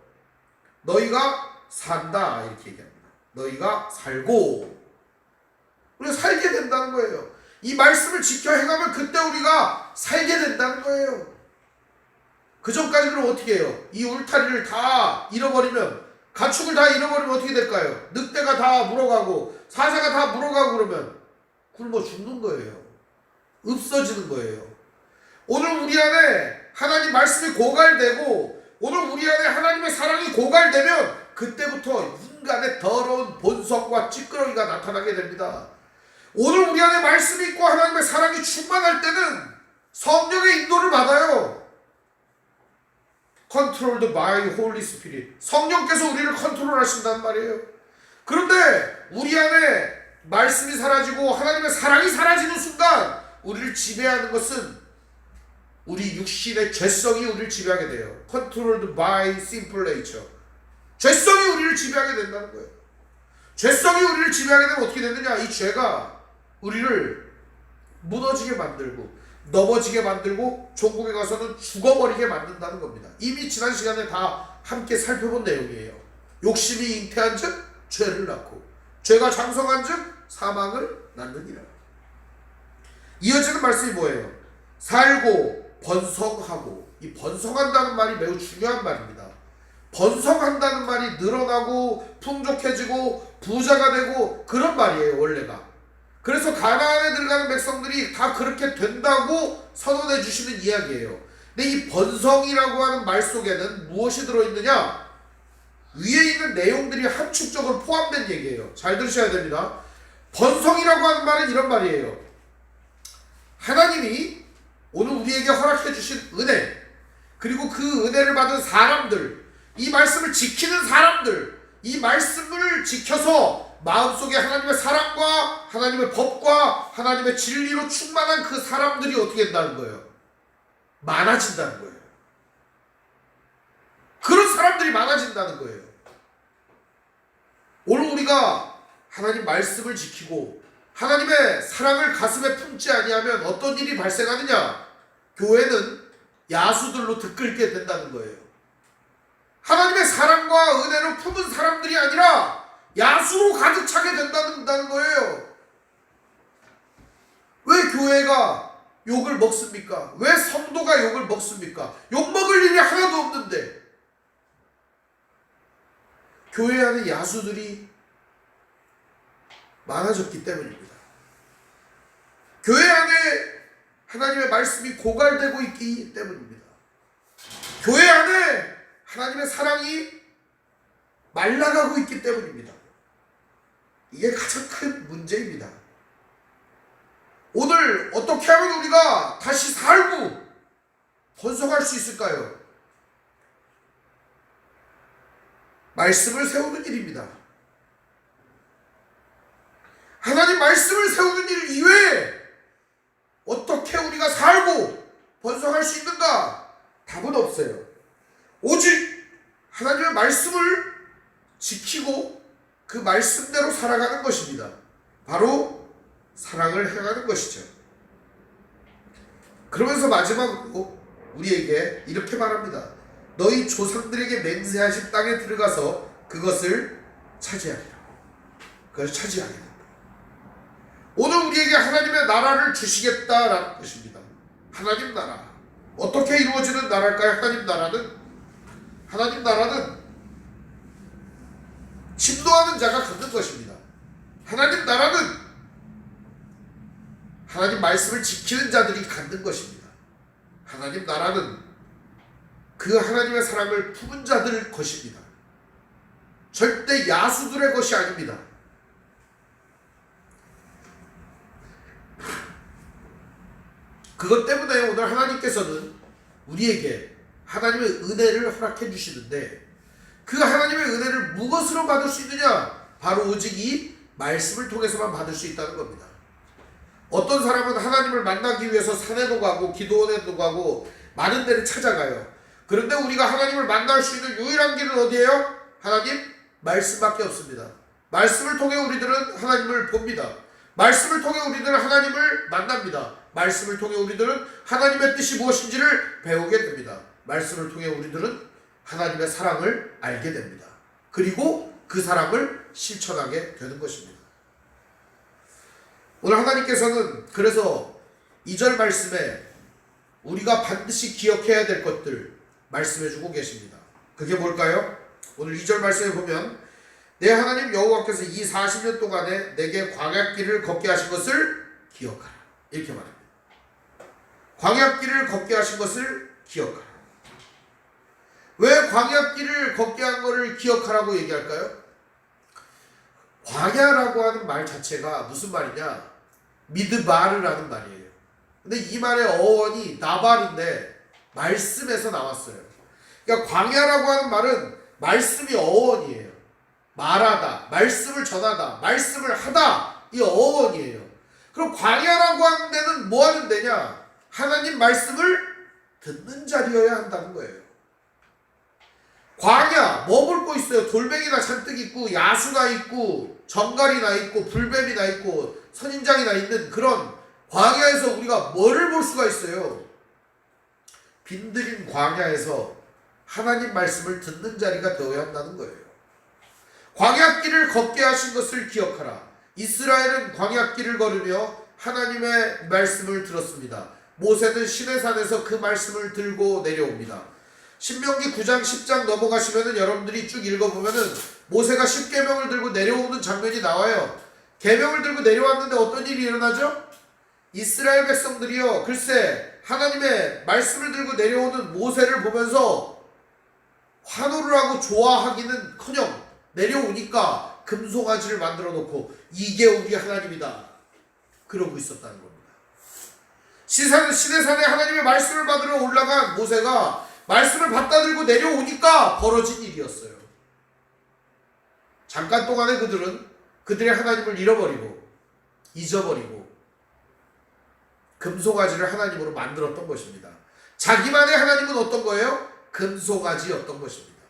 A: 너희가 산다 이렇게 얘기합니다. 너희가 살고 우리가 살게 된다는 거예요. 이 말씀을 지켜 행하면 그때 우리가 살게 된다는 거예요. 그 전까지 그럼 어떻게 해요? 이 울타리를 다 잃어버리면 가축을 다 잃어버리면 어떻게 될까요? 늑대가 다 물어가고 사자가 다 물어가고 그러면 굶어 죽는 거예요. 없어지는 거예요. 오늘 우리 안에 하나님 말씀이 고갈되고 오늘 우리 안에 하나님의 사랑이 고갈되면 그때부터 인간의 더러운 본성과 찌끄러기가 나타나게 됩니다. 오늘 우리 안에 말씀이 있고 하나님의 사랑이 충만할 때는 성령의 인도를 받아요. Controlled by Holy Spirit. 성령께서 우리를 컨트롤하신단 말이에요. 그런데 우리 안에 말씀이 사라지고 하나님의 사랑이 사라지는 순간 우리를 지배하는 것은 우리 육신의 죄성이 우리를 지배하게 돼요. Controlled by sinful nature. 죄성이 우리를 지배하게 된다는 거예요. 죄성이 우리를 지배하게 되면 어떻게 되느냐? 이 죄가 우리를 무너지게 만들고 넘어지게 만들고 종국에 가서는 죽어버리게 만든다는 겁니다. 이미 지난 시간에 다 함께 살펴본 내용이에요. 욕심이 잉태한 즉 죄를 낳고 죄가 장성한 즉 사망을 낳느니라. 이어지는 말씀이 뭐예요? 살고 번성하고. 이 번성한다는 말이 매우 중요한 말입니다. 번성한다는 말이 늘어나고 풍족해지고 부자가 되고 그런 말이에요. 원래가. 그래서 가나안에 들어가는 백성들이 다 그렇게 된다고 선언해 주시는 이야기예요. 근데 이 번성이라고 하는 말 속에는 무엇이 들어있느냐? 위에 있는 내용들이 함축적으로 포함된 얘기예요. 잘 들으셔야 됩니다. 번성이라고 하는 말은 이런 말이에요. 하나님이 오늘 우리에게 허락해 주신 은혜, 그리고 그 은혜를 받은 사람들, 이 말씀을 지키는 사람들, 이 말씀을 지켜서 마음속에 하나님의 사랑과 하나님의 법과 하나님의 진리로 충만한 그 사람들이 어떻게 된다는 거예요? 많아진다는 거예요. 그런 사람들이 많아진다는 거예요. 오늘 우리가 하나님 말씀을 지키고 하나님의 사랑을 가슴에 품지 아니하면 어떤 일이 발생하느냐? 교회는 야수들로 들끓게 된다는 거예요. 하나님의 사랑과 은혜를 품은 사람들이 아니라 야수로 가득 차게 된다는 거예요. 왜 교회가 욕을 먹습니까? 왜 성도가 욕을 먹습니까? 욕 먹을 일이 하나도 없는데 교회 안에 야수들이 많아졌기 때문입니다. 교회 안에 하나님의 말씀이 고갈되고 있기 때문입니다. 교회 안에 하나님의 사랑이 말라가고 있기 때문입니다. 이게 가장 큰 문제입니다. 오늘 어떻게 하면 우리가 다시 살고 번성할 수 있을까요? 말씀을 세우는 일입니다. 하나님 말씀을 세우는 일 이외에 어떻게 우리가 살고 번성할 수 있는가? 답은 없어요. 오직 하나님의 말씀을 지키고 그 말씀대로 살아가는 것입니다. 바로 사랑을 행하는 것이죠. 그러면서 마지막으로 우리에게 이렇게 말합니다. 너희 조상들에게 맹세하신 땅에 들어가서 그것을 차지하리라. 그것을 차지하게 된다. 오늘 우리에게 하나님의 나라를 주시겠다라는 것입니다. 하나님 나라. 어떻게 이루어지는 나라일까요? 하나님 나라는 침노하는 자가 갖는 것입니다. 하나님 나라는 하나님 말씀을 지키는 자들이 갖는 것입니다. 하나님 나라는 그 하나님의 사랑을 품은 자들 것입니다. 절대 야수들의 것이 아닙니다. 그것 때문에 오늘 하나님께서는 우리에게 하나님의 은혜를 허락해 주시는데 그 하나님의 은혜를 무엇으로 받을 수 있느냐? 바로 오직 이 말씀을 통해서만 받을 수 있다는 겁니다. 어떤 사람은 하나님을 만나기 위해서 산에도 가고 기도원에도 가고 많은 데를 찾아가요. 그런데 우리가 하나님을 만날 수 있는 유일한 길은 어디예요? 하나님 말씀밖에 없습니다. 말씀을 통해 우리들은 하나님을 봅니다. 말씀을 통해 우리들은 하나님을 만납니다. 말씀을 통해 우리들은 하나님의 뜻이 무엇인지를 배우게 됩니다. 말씀을 통해 우리들은 하나님의 사랑을 알게 됩니다. 그리고 그 사랑을 실천하게 되는 것입니다. 오늘 하나님께서는 그래서 2절 말씀에 우리가 반드시 기억해야 될 것들 말씀해 주고 계십니다. 그게 뭘까요? 오늘 2절 말씀에 보면 내 하나님 여호와께서 이 40년 동안에 내게 광야길을 걷게 하신 것을 기억하라. 이렇게 말합니다. 광야길을 걷게 하신 것을 기억하라. 왜 광야길을 걷게 한 것을 기억하라고 얘기할까요? 광야라고 하는 말 자체가 무슨 말이냐? 미드바르라는 말이에요. 근데 이 말의 어원이 나발인데 말씀에서 나왔어요. 그러니까 광야라고 하는 말은 말씀이 어원이에요. 말하다, 말씀을 전하다, 말씀을 하다, 이 어원이에요. 그럼 광야라고 하는 데는 뭐 하는 데냐? 하나님 말씀을 듣는 자리여야 한다는 거예요. 광야 뭐 볼 거 있어요? 돌멩이나 잔뜩 있고 야수가 있고 정갈이나 있고 불뱀이나 있고 선인장이나 있는 그런 광야에서 우리가 뭐를 볼 수가 있어요? 빈들인 광야에서 하나님 말씀을 듣는 자리가 되어야 한다는 거예요. 광야길을 걷게 하신 것을 기억하라. 이스라엘은 광야길을 걸으며 하나님의 말씀을 들었습니다. 모세는 시내산에서 그 말씀을 들고 내려옵니다. 신명기 9장 10장 넘어가시면은 여러분들이 쭉 읽어보면은 모세가 10계명을 들고 내려오는 장면이 나와요. 계명을 들고 내려왔는데 어떤 일이 일어나죠? 이스라엘 백성들이요, 글쎄 하나님의 말씀을 들고 내려오는 모세를 보면서 환호를 하고 좋아하기는커녕 내려오니까 금송아지를 만들어 놓고 이게 우리 하나님이다 그러고 있었다는 겁니다. 시내산에 하나님의 말씀을 받으러 올라간 모세가 말씀을 받다 들고 내려오니까 벌어진 일이었어요. 잠깐 동안에 그들은 그들의 하나님을 잃어버리고 잊어버리고 금송아지를 하나님으로 만들었던 것입니다. 자기만의 하나님은 어떤 거예요? 금송아지였던 것입니다.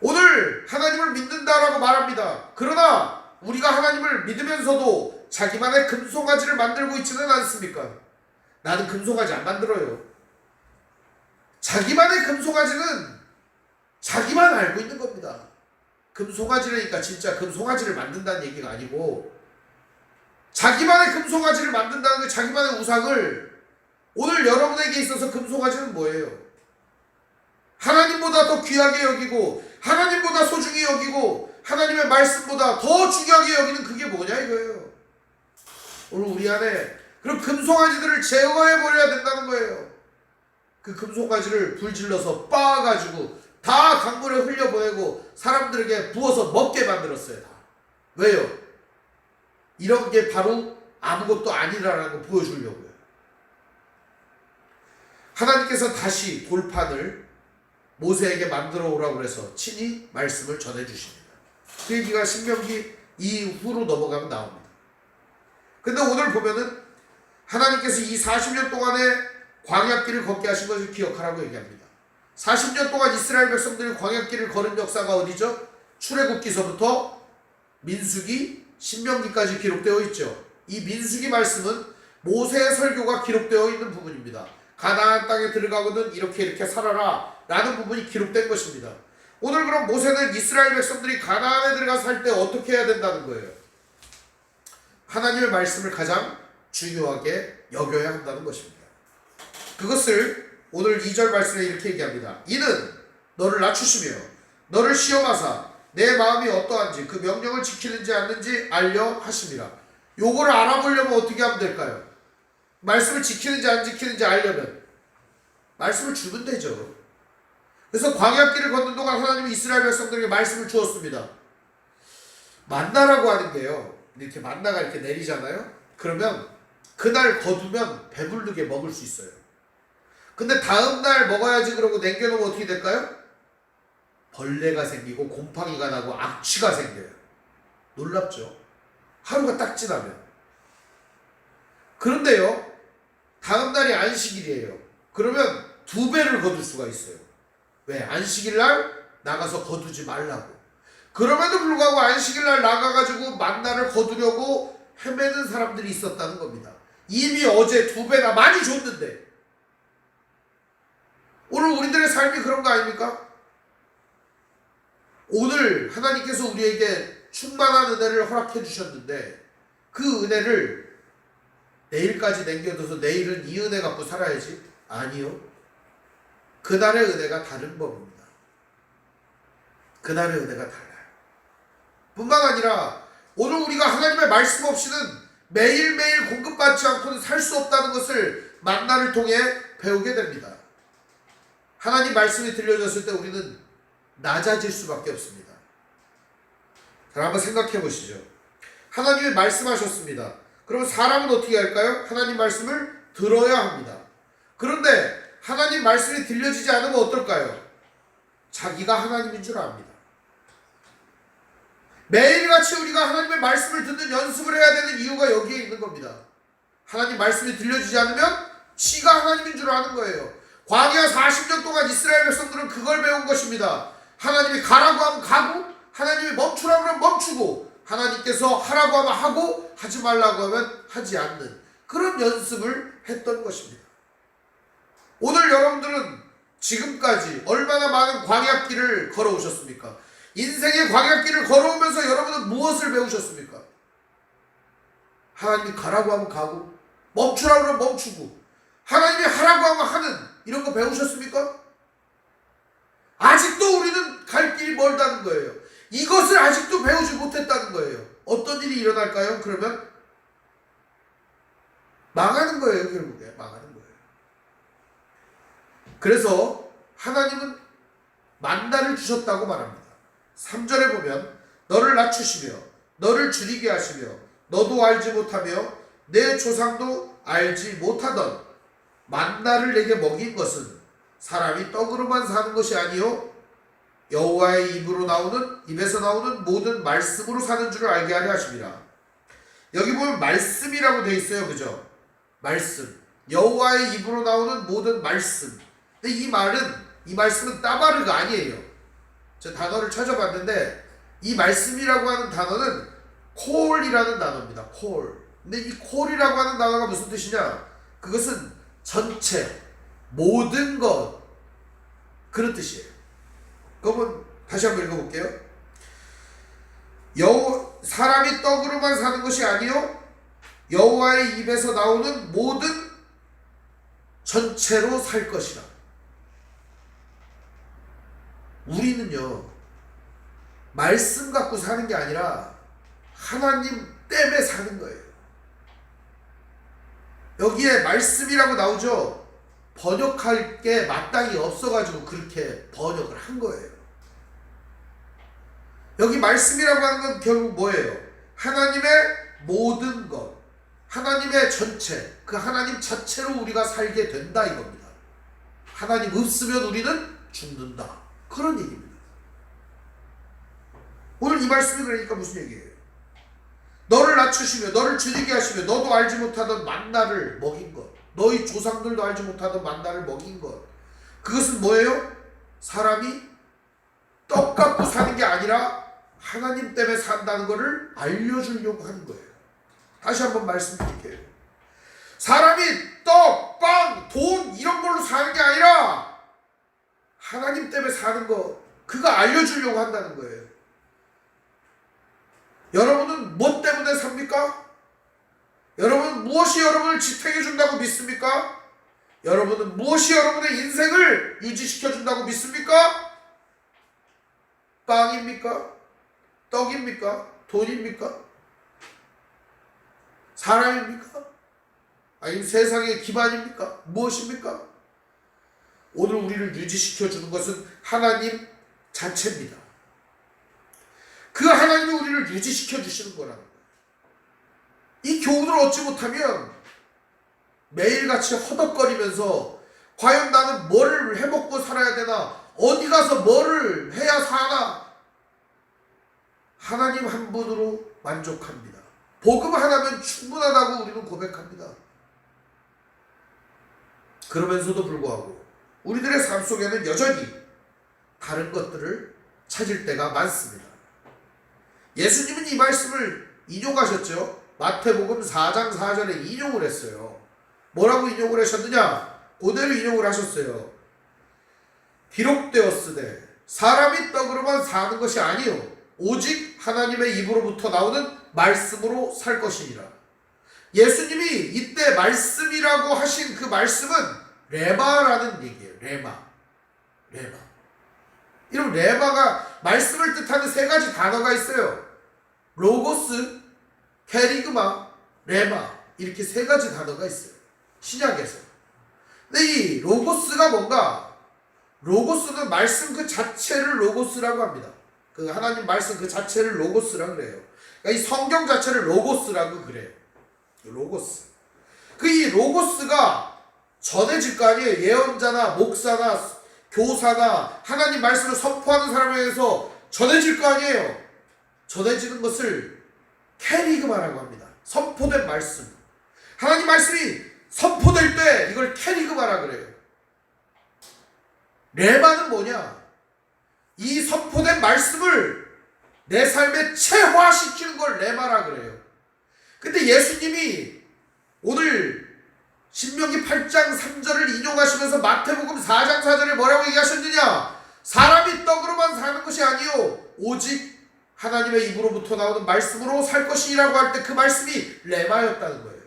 A: 오늘 하나님을 믿는다라고 말합니다. 그러나 우리가 하나님을 믿으면서도 자기만의 금송아지를 만들고 있지는 않습니까? 나는 금송아지 안 만들어요. 자기만의 금송아지는 자기만 알고 있는 겁니다. 금송아지라니까 진짜 금송아지를 만든다는 얘기가 아니고 자기만의 금송아지를 만든다는 게 자기만의 우상을 오늘 여러분에게 있어서 금송아지는 뭐예요? 하나님보다 더 귀하게 여기고 하나님보다 소중히 여기고 하나님의 말씀보다 더 중요하게 여기는 그게 뭐냐 이거예요. 오늘 우리 안에 그런 금송아지들을 제거해버려야 된다는 거예요. 그 금송아지를 불질러서 빻아가지고 다 강물에 흘려보내고 사람들에게 부어서 먹게 만들었어요. 다. 왜요? 이런 게 바로 아무것도 아니라는 거 보여주려고요. 하나님께서 다시 돌판을 모세에게 만들어 오라고 해서 친히 말씀을 전해주십니다. 그 얘기가 신명기 이후로 넘어가면 나옵니다. 근데 오늘 보면은 하나님께서 이 40년 동안에 광야길을 걷게 하신 것을 기억하라고 얘기합니다. 40년 동안 이스라엘 백성들이 광야길을 걸은 역사가 어디죠? 출애굽기서부터 민수기, 신명기까지 기록되어 있죠. 이 민수기 말씀은 모세의 설교가 기록되어 있는 부분입니다. 가나안 땅에 들어가거든 이렇게 살아라 라는 부분이 기록된 것입니다. 오늘 그럼 모세는 이스라엘 백성들이 가나안에 들어가서 살 때 어떻게 해야 된다는 거예요? 하나님의 말씀을 가장 중요하게 여겨야 한다는 것입니다. 그것을 오늘 2절 말씀에 이렇게 얘기합니다. 이는 너를 낮추시며 너를 시험하사 내 마음이 어떠한지 그 명령을 지키는지 않는지 알려 하심이라. 요거를 알아보려면 어떻게 하면 될까요? 말씀을 지키는지 안 지키는지 알려면 말씀을 주면 되죠. 그래서 광야길을 걷는 동안 하나님이 이스라엘 백성들에게 말씀을 주었습니다. 만나라고 하는 게요, 이렇게 만나가 이렇게 내리잖아요. 그러면 그날 거두면 배부르게 먹을 수 있어요. 근데 다음날 먹어야지 그러고 남겨놓으면 어떻게 될까요? 벌레가 생기고 곰팡이가 나고 악취가 생겨요. 놀랍죠? 하루가 딱 지나면. 그런데요, 다음날이 안식일이에요. 그러면 2배를 거둘 수가 있어요. 왜? 안식일날 나가서 거두지 말라고. 그럼에도 불구하고 안식일날 나가가지고 만나를 거두려고 헤매는 사람들이 있었다는 겁니다. 이미 어제 2배나 많이 줬는데 오늘 우리들의 삶이 그런 거 아닙니까? 오늘 하나님께서 우리에게 충만한 은혜를 허락해 주셨는데 그 은혜를 내일까지 남겨둬서 내일은 이 은혜 갖고 살아야지? 아니요. 그날의 은혜가 다른 법입니다. 그날의 은혜가 달라요. 뿐만 아니라 오늘 우리가 하나님의 말씀 없이는 매일매일 공급받지 않고는 살 수 없다는 것을 만나를 통해 배우게 됩니다. 하나님 말씀이 들려졌을 때 우리는 낮아질 수밖에 없습니다. 자, 한번 생각해 보시죠. 하나님이 말씀하셨습니다. 그러면 사람은 어떻게 할까요? 하나님 말씀을 들어야 합니다. 그런데 하나님 말씀이 들려지지 않으면 어떨까요? 자기가 하나님인 줄 압니다. 매일같이 우리가 하나님의 말씀을 듣는 연습을 해야 되는 이유가 여기에 있는 겁니다. 하나님 말씀이 들려지지 않으면 지가 하나님인 줄 아는 거예요. 광야 40년 동안 이스라엘 백성들은 그걸 배운 것입니다. 하나님이 가라고 하면 가고, 하나님이 멈추라고 하면 멈추고, 하나님께서 하라고 하면 하고, 하지 말라고 하면 하지 않는 그런 연습을 했던 것입니다. 오늘 여러분들은 지금까지 얼마나 많은 광야길을 걸어오셨습니까? 인생의 광야길을 걸어오면서 여러분은 무엇을 배우셨습니까? 하나님이 가라고 하면 가고, 멈추라고 하면 멈추고, 하나님이 하라고 하면 하는 이런 거 배우셨습니까? 아직도 우리는 갈 길이 멀다는 거예요. 이것을 아직도 배우지 못했다는 거예요. 어떤 일이 일어날까요? 그러면 망하는 거예요. 결국에 망하는 거예요. 그래서 하나님은 만나를 주셨다고 말합니다. 3절에 보면 너를 낮추시며 너를 줄이게 하시며 너도 알지 못하며 내 조상도 알지 못하던 만나를 내게 먹인 것은 사람이 떡으로만 사는 것이 아니요 여호와의 입에서 나오는 모든 말씀으로 사는 줄을 알게 하려 하심이라. 여기 보면 말씀이라고 되어 있어요. 그죠? 말씀. 여호와의 입으로 나오는 모든 말씀. 근데 이 말씀은 따바르가 아니에요. 저 단어를 찾아봤는데 이 말씀이라고 하는 단어는 콜이라는 단어입니다. 콜. 근데 이 콜이라고 하는 단어가 무슨 뜻이냐? 그것은 전체, 모든 것, 그런 뜻이에요. 그러면 다시 한번 읽어볼게요. 사람이 떡으로만 사는 것이 아니요 여호와의 입에서 나오는 모든 전체로 살 것이라. 우리는요 말씀 갖고 사는 게 아니라 하나님 때문에 사는 거예요. 여기에 말씀이라고 나오죠. 번역할 게 마땅히 없어가지고 그렇게 번역을 한 거예요. 여기 말씀이라고 하는 건 결국 뭐예요? 하나님의 모든 것, 하나님의 전체, 그 하나님 자체로 우리가 살게 된다 이겁니다. 하나님 없으면 우리는 죽는다, 그런 얘기입니다. 오늘 이 말씀이 그러니까 무슨 얘기예요? 너를 낮추시며 너를 줄이게 하시며 너도 알지 못하던 만나를 먹인 것, 너희 조상들도 알지 못하던 만나를 먹인 것, 그것은 뭐예요? 사람이 떡 갖고 사는 게 아니라 하나님 때문에 산다는 것을 알려주려고 하는 거예요. 다시 한번 말씀드릴게요. 사람이 떡, 빵, 돈 이런 걸로 사는 게 아니라 하나님 때문에 사는 거, 그거 알려주려고 한다는 거예요. 여러분은 뭐 때문에 삽니까? 여러분은 무엇이 여러분을 지탱해 준다고 믿습니까? 여러분은 무엇이 여러분의 인생을 유지시켜 준다고 믿습니까? 빵입니까? 떡입니까? 돈입니까? 사람입니까? 아니면 세상의 기반입니까? 무엇입니까? 오늘 우리를 유지시켜 주는 것은 하나님 자체입니다. 그 하나님이 우리를 유지시켜 주시는 거라는 거예요. 이 교훈을 얻지 못하면 매일같이 허덕거리면서 과연 나는 뭐를 해먹고 살아야 되나, 어디 가서 뭐를 해야 사나, 하나님 한 분으로 만족합니다. 복음 하나면 충분하다고 우리는 고백합니다. 그러면서도 불구하고 우리들의 삶 속에는 여전히 다른 것들을 찾을 때가 많습니다. 예수님은 이 말씀을 인용하셨죠. 마태복음 4장 4절에 인용을 했어요. 뭐라고 인용을 하셨느냐? 그대로 인용을 하셨어요. 기록되었으되 사람이 떡으로만 사는 것이 아니요 오직 하나님의 입으로부터 나오는 말씀으로 살 것이니라. 예수님이 이때 말씀이라고 하신 그 말씀은 레마라는 얘기예요. 레마. 이런 레마가 말씀을 뜻하는 세 가지 단어가 있어요. 로고스, 캐리그마, 레마, 이렇게 세 가지 단어가 있어요. 신약에서. 근데 이 로고스가 뭔가? 로고스는 말씀 그 자체를 로고스라고 합니다. 그 하나님 말씀 그 자체를 로고스라고 그래요. 그러니까 이 성경 자체를 로고스라고 그래요. 로고스. 그 이 로고스가 전해질 거 아니에요. 예언자나 목사나 교사나 하나님 말씀을 선포하는 사람에 의해서 전해질 거 아니에요. 전해지는 것을 캐리그마라고 합니다. 선포된 말씀. 하나님 말씀이 선포될 때 이걸 캐리그마라 그래요. 레마는 뭐냐? 이 선포된 말씀을 내 삶에 체화시키는 걸 레마라 그래요. 근데 예수님이 오늘 신명기 8장 3절을 인용하시면서 마태복음 4장 4절에 뭐라고 얘기하셨느냐? 사람이 떡으로만 사는 것이 아니요 오직 하나님의 입으로부터 나오는 말씀으로 살 것이라고 할 때 그 말씀이 레마였다는 거예요.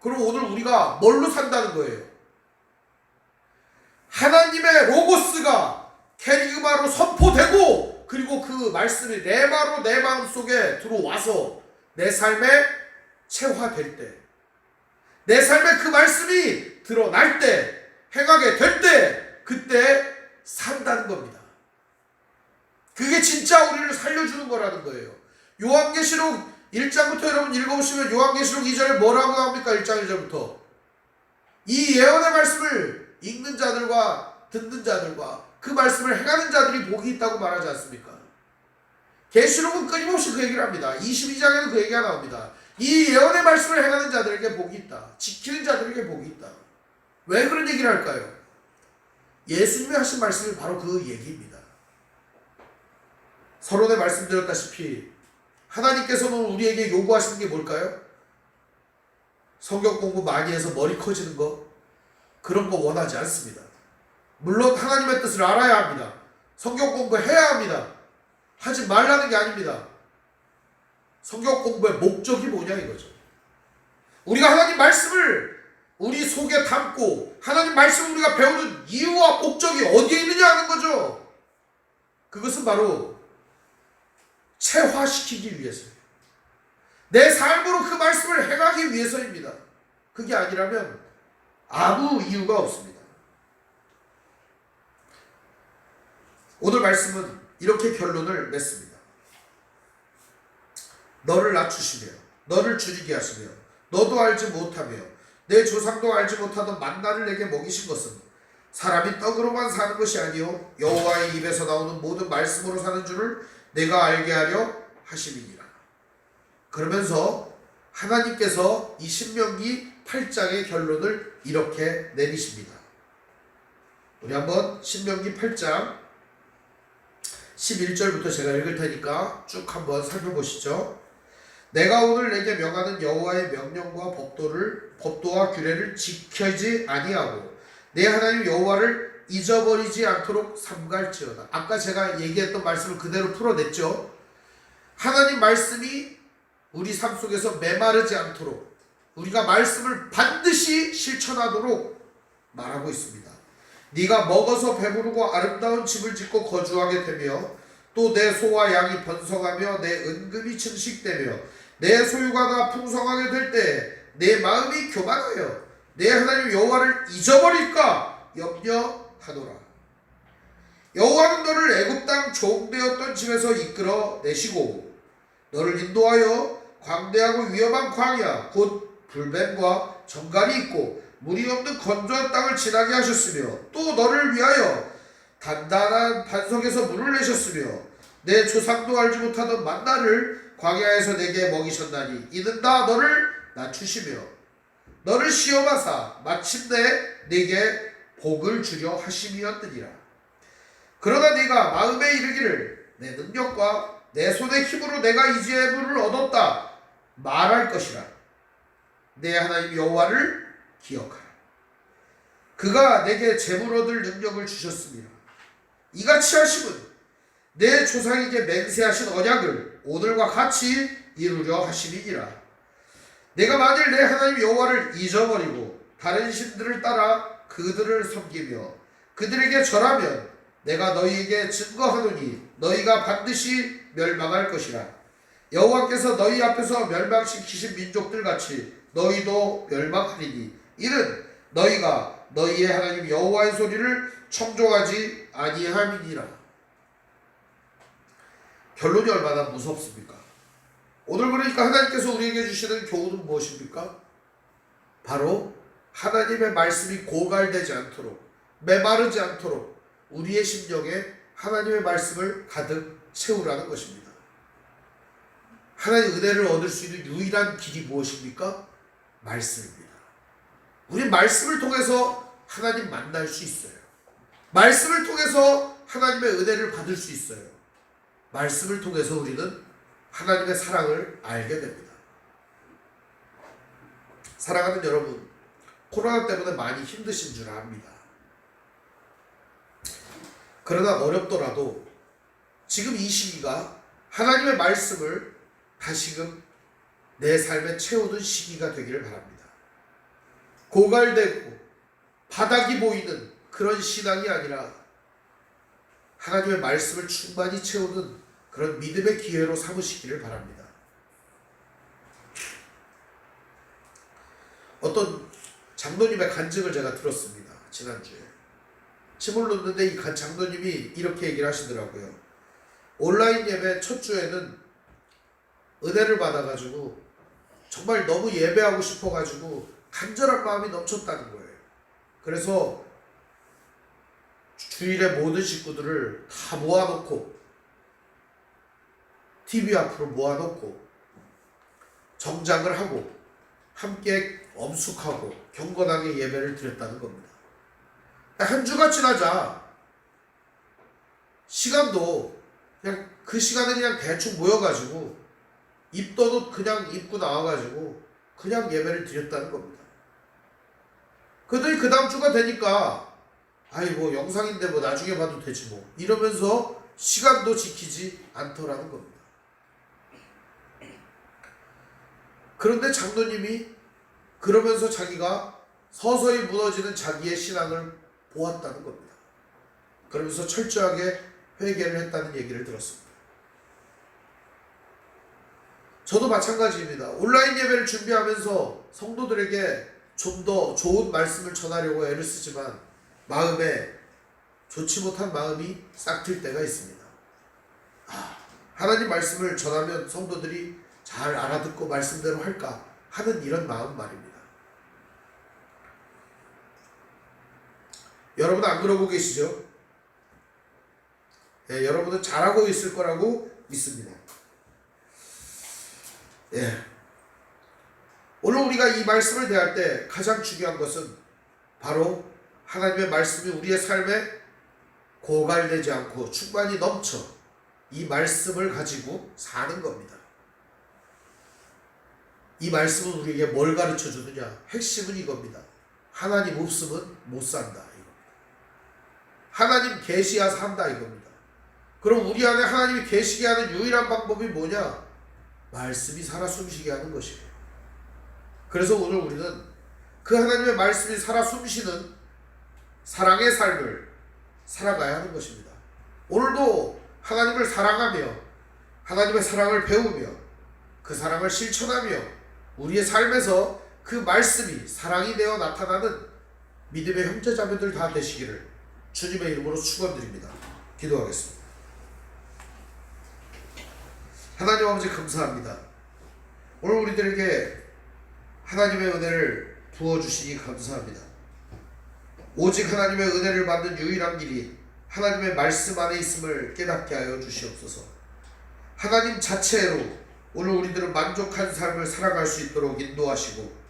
A: 그럼 오늘 우리가 뭘로 산다는 거예요? 하나님의 로고스가 캐리그마로 선포되고 그리고 그 말씀이 레마로 내 마음속에 들어와서 내 삶에 체화될 때, 내 삶에 그 말씀이 드러날 때, 행하게 될 때, 그때 산다는 겁니다. 그게 진짜 우리를 살려주는 거라는 거예요. 요한계시록 1장부터 여러분 읽어보시면 요한계시록 2절에 뭐라고 나옵니까? 1장 1절부터 이 예언의 말씀을 읽는 자들과 듣는 자들과 그 말씀을 행하는 자들이 복이 있다고 말하지 않습니까? 계시록은 끊임없이 그 얘기를 합니다. 22장에도 그 얘기가 나옵니다. 이 예언의 말씀을 행하는 자들에게 복이 있다. 지키는 자들에게 복이 있다. 왜 그런 얘기를 할까요? 예수님이 하신 말씀이 바로 그 얘기입니다. 서론에 말씀드렸다시피 하나님께서는 우리에게 요구하시는 게 뭘까요? 성경 공부 많이 해서 머리 커지는 거, 그런 거 원하지 않습니다. 물론 하나님의 뜻을 알아야 합니다. 성경 공부해야 합니다. 하지 말라는 게 아닙니다. 성경 공부의 목적이 뭐냐 이거죠. 우리가 하나님 말씀을 우리 속에 담고 하나님 말씀을 우리가 배우는 이유와 목적이 어디에 있느냐 하는 거죠. 그것은 바로 체화시키기 위해서예요. 내 삶으로 그 말씀을 행하기 위해서입니다. 그게 아니라면 아무 이유가 없습니다. 오늘 말씀은 이렇게 결론을 맺습니다. 너를 낮추시며 너를 줄이게 하시며 너도 알지 못하며 내 조상도 알지 못하던 만나를 내게 먹이신 것은 사람이 떡으로만 사는 것이 아니요 여호와의 입에서 나오는 모든 말씀으로 사는 줄을 내가 알게 하려 하심이니라. 그러면서 하나님께서 이 신명기 8장의 결론을 이렇게 내리십니다. 우리 한번 신명기 8장 11절부터 제가 읽을 테니까 쭉 한번 살펴보시죠. 내가 오늘 내게 명하는 여호와의 명령과 법도와 규례를 지키지 아니하고 내 하나님 여호와를 잊어버리지 않도록 삼갈지어다. 아까 제가 얘기했던 말씀을 그대로 풀어냈죠. 하나님 말씀이 우리 삶 속에서 메마르지 않도록 우리가 말씀을 반드시 실천하도록 말하고 있습니다. 네가 먹어서 배부르고 아름다운 집을 짓고 거주하게 되며 또 내 소와 양이 번성하며 내 은금이 증식되며 내 소유가 다 풍성하게 될 때 내 마음이 교만하여 내 하나님 여호와를 잊어버릴까 염려하노라. 여호와는 너를 애굽 땅 종되었던 집에서 이끌어 내시고 너를 인도하여 광대하고 위험한 광야 곧 불뱀과 정갈이 있고 물이 없는 건조한 땅을 지나게 하셨으며 또 너를 위하여 단단한 반석에서 물을 내셨으며 내 조상도 알지 못하던 만나를 광야에서 내게 먹이셨나니 이는 다 너를 낮추시며 너를 시험하사 마침내 내게 복을 주려 하심이었느니라. 그러나 네가 마음에 이르기를 내 능력과 내 손의 힘으로 내가 이 재물을 얻었다 말할 것이라. 내 하나님 여호와를 기억하라. 그가 내게 재물 얻을 능력을 주셨습니다. 이같이 하심은 내 조상에게 맹세하신 언약을 오늘과 같이 이루려 하심이니라. 내가 만일 내 하나님 여호와를 잊어버리고 다른 신들을 따라 그들을 섬기며 그들에게 절하면 내가 너희에게 증거하노니 너희가 반드시 멸망할 것이라. 여호와께서 너희 앞에서 멸망시키신 민족들 같이 너희도 멸망하리니 이는 너희가 너희의 하나님 여호와의 소리를 청종하지 아니함이니라. 결론이 얼마나 무섭습니까? 오늘 그러니까 하나님께서 우리에게 주시는 교훈은 무엇입니까? 바로 하나님의 말씀이 고갈되지 않도록, 메마르지 않도록 우리의 심령에 하나님의 말씀을 가득 채우라는 것입니다. 하나님의 은혜를 얻을 수 있는 유일한 길이 무엇입니까? 말씀입니다. 우리 말씀을 통해서 하나님 만날 수 있어요. 말씀을 통해서 하나님의 은혜를 받을 수 있어요. 말씀을 통해서 우리는 하나님의 사랑을 알게 됩니다. 사랑하는 여러분, 코로나 때문에 많이 힘드신 줄 압니다. 그러나 어렵더라도 지금 이 시기가 하나님의 말씀을 다시금 내 삶에 채우는 시기가 되기를 바랍니다. 고갈되고 바닥이 보이는 그런 신앙이 아니라 하나님의 말씀을 충만히 채우는 그런 믿음의 기회로 삼으시기를 바랍니다. 어떤 장로님의 간증을 제가 들었습니다. 지난주에 침을 놓는데 이 장로님이 이렇게 얘기를 하시더라고요. 온라인 예배 첫 주에는 은혜를 받아가지고 정말 너무 예배하고 싶어가지고 간절한 마음이 넘쳤다는 거예요. 그래서 주일에 모든 식구들을 다 모아놓고 TV 앞으로 모아놓고 정장을 하고 함께 엄숙하고 경건하게 예배를 드렸다는 겁니다. 한 주가 지나자 시간도 그냥 그 시간에 그냥 대충 모여가지고 입던 옷 그냥 입고 나와가지고 그냥 예배를 드렸다는 겁니다. 그랬더니 그 다음 주가 되니까 아이 뭐 영상인데 뭐 나중에 봐도 되지 뭐 이러면서 시간도 지키지 않더라는 겁니다. 그런데 장로님이 그러면서 자기가 서서히 무너지는 자기의 신앙을 보았다는 겁니다. 그러면서 철저하게 회개를 했다는 얘기를 들었습니다. 저도 마찬가지입니다. 온라인 예배를 준비하면서 성도들에게 좀 더 좋은 말씀을 전하려고 애를 쓰지만 마음에 좋지 못한 마음이 싹틀 때가 있습니다. 하나님 말씀을 전하면 성도들이 잘 알아듣고 말씀대로 할까 하는 이런 마음 말입니다. 여러분 안 그러고 계시죠? 예, 여러분은 잘하고 있을 거라고 믿습니다. 예. 오늘 우리가 이 말씀을 대할 때 가장 중요한 것은 바로 하나님의 말씀이 우리의 삶에 고갈되지 않고 충만히 넘쳐 이 말씀을 가지고 사는 겁니다. 이 말씀은 우리에게 뭘 가르쳐 주느냐? 핵심은 이겁니다. 하나님 없으면 못 산다 이겁니다. 하나님 계시야 산다 이겁니다. 그럼 우리 안에 하나님이 계시게 하는 유일한 방법이 뭐냐? 말씀이 살아 숨쉬게 하는 것이에요. 그래서 오늘 우리는 그 하나님의 말씀이 살아 숨쉬는 사랑의 삶을 살아가야 하는 것입니다. 오늘도 하나님을 사랑하며 하나님의 사랑을 배우며 그 사랑을 실천하며 우리의 삶에서 그 말씀이 사랑이 되어 나타나는 믿음의 형제자매들 다 되시기를 주님의 이름으로 축원드립니다. 기도하겠습니다. 하나님 아버지 감사합니다. 오늘 우리들에게 하나님의 은혜를 부어주시니 감사합니다. 오직 하나님의 은혜를 받는 유일한 길이 하나님의 말씀 안에 있음을 깨닫게 하여 주시옵소서. 하나님 자체로 오늘 우리들은 만족한 삶을 살아갈 수 있도록 인도하시고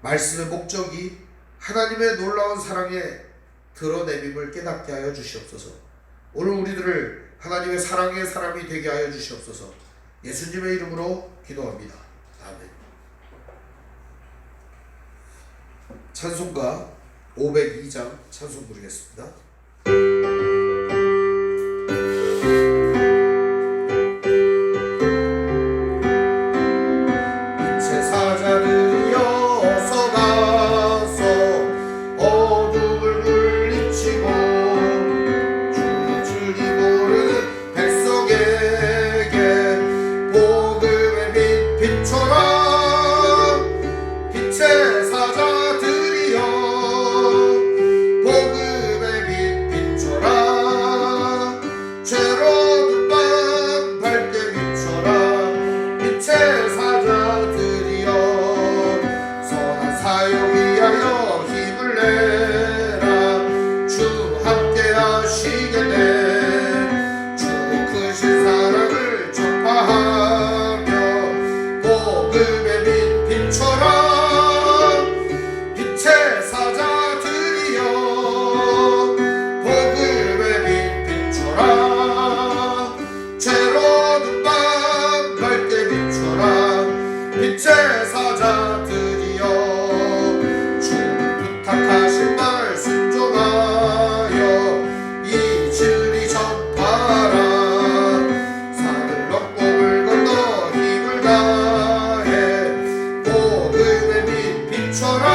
A: 말씀의 목적이 하나님의 놀라운 사랑에 드러내림을 깨닫게 하여 주시옵소서. 오늘 우리들을 하나님의 사랑의 사람이 되게 하여 주시옵소서. 예수님의 이름으로 기도합니다. 아멘. 찬송가 502장 찬송 부르겠습니다. 빛의 사자들이어서 가서 어둠을 물리치고 빛의 사자들이여 주님 부탁하신 말 순종하여 이 진리 전파라. 산을 넘고 물 건너 힘을 다해 복음의 빛 비춰라.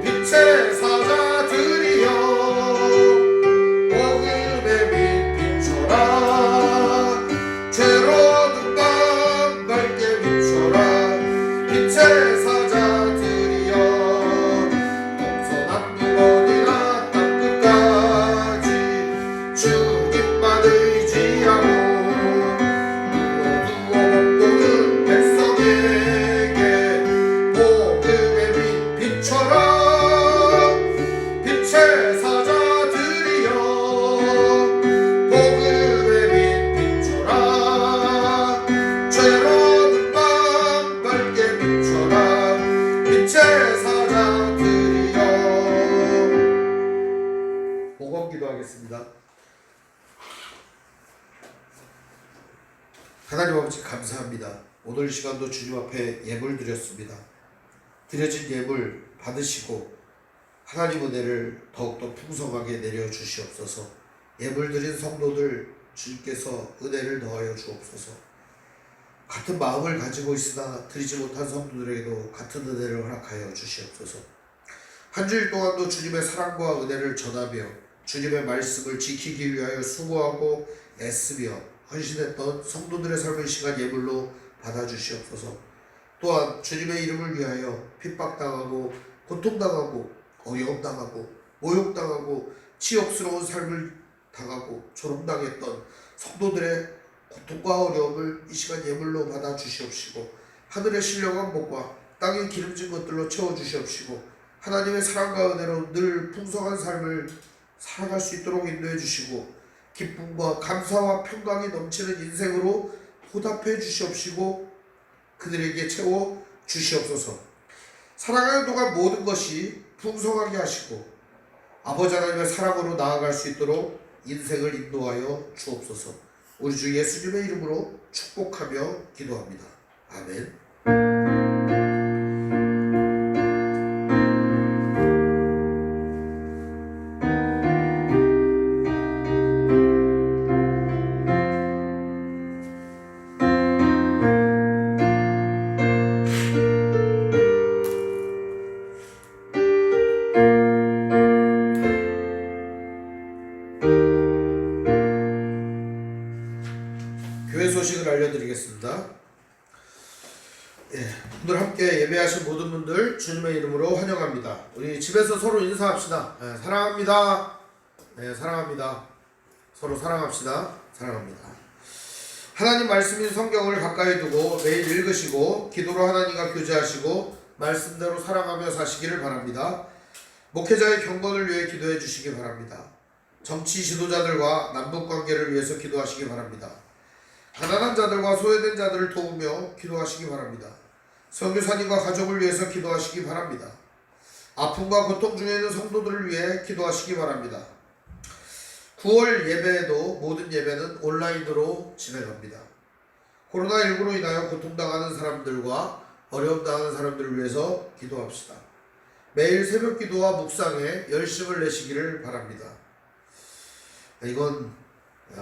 A: 빛의 사자들이여 복음의 빛 비춰라. 죄로운 밤 밝게 비춰라. 빛의 사자들이여 동서남북어디나 땅끝까지 주님만 의지하고 누워 먹고는 백성에게 복음의 빛 비춰라. 빛의 사자들이여 복음의 빛 비춰라. 죄로운 밤 밝게 비춰라. 빛의 사자들이여. 복음 기도하겠습니다. 하나님 아버지 감사합니다. 오늘 시간도 주님 앞에 예물 드렸습니다. 드려진 예물 받으시고 하나님 은혜를 더욱더 풍성하게 내려주시옵소서. 예물 드린 성도들 주님께서 은혜를 더하여 주옵소서. 같은 마음을 가지고 있으나 드리지 못한 성도들에게도 같은 은혜를 허락하여 주시옵소서. 한 주일 동안도 주님의 사랑과 은혜를 전하며 주님의 말씀을 지키기 위하여 수고하고 애쓰며 헌신했던 성도들의 삶의 시간 예물로 받아주시옵소서. 또한 주님의 이름을 위하여 핍박당하고 고통당하고 어려움당하고 모욕당하고 치욕스러운 삶을 당하고 조롱당했던 성도들의 고통과 어려움을 이 시간 예물로 받아 주시옵시고 하늘의 신령한 복과 땅의 기름진 것들로 채워주시옵시고 하나님의 사랑과 은혜로 늘 풍성한 삶을 살아갈 수 있도록 인도해 주시고 기쁨과 감사와 평강이 넘치는 인생으로 보답해 주시옵시고 그들에게 채워 주시옵소서. 살아가는 동안 모든 것이 풍성하게 하시고 아버지 하나님의 사랑으로 나아갈 수 있도록 인생을 인도하여 주옵소서. 우리 주 예수님의 이름으로 축복하며 기도합니다. 아멘. 교회 소식을 알려드리겠습니다. 오늘 함께 예배하신 모든 분들 주님의 이름으로 환영합니다. 우리 집에서 서로 인사합시다. 사랑합니다. 사랑합니다. 서로 사랑합시다. 사랑합니다. 하나님 말씀인 성경을 가까이 두고 매일 읽으시고 기도로 하나님과 교제하시고 말씀대로 살아가며 사시기를 바랍니다. 목회자의 경건을 위해 기도해 주시기 바랍니다. 정치 지도자들과 남북관계를 위해서 기도하시기 바랍니다. 가난한 자들과 소외된 자들을 도우며 기도하시기 바랍니다. 선교사님과 가족을 위해서 기도하시기 바랍니다. 아픔과 고통 중에 있는 성도들을 위해 기도하시기 바랍니다. 9월 예배에도 모든 예배는 온라인으로 진행합니다. 코로나19로 인하여 고통당하는 사람들과 어려움당하는 사람들을 위해서 기도합시다. 매일 새벽 기도와 묵상에 열심을 내시기를 바랍니다. 이건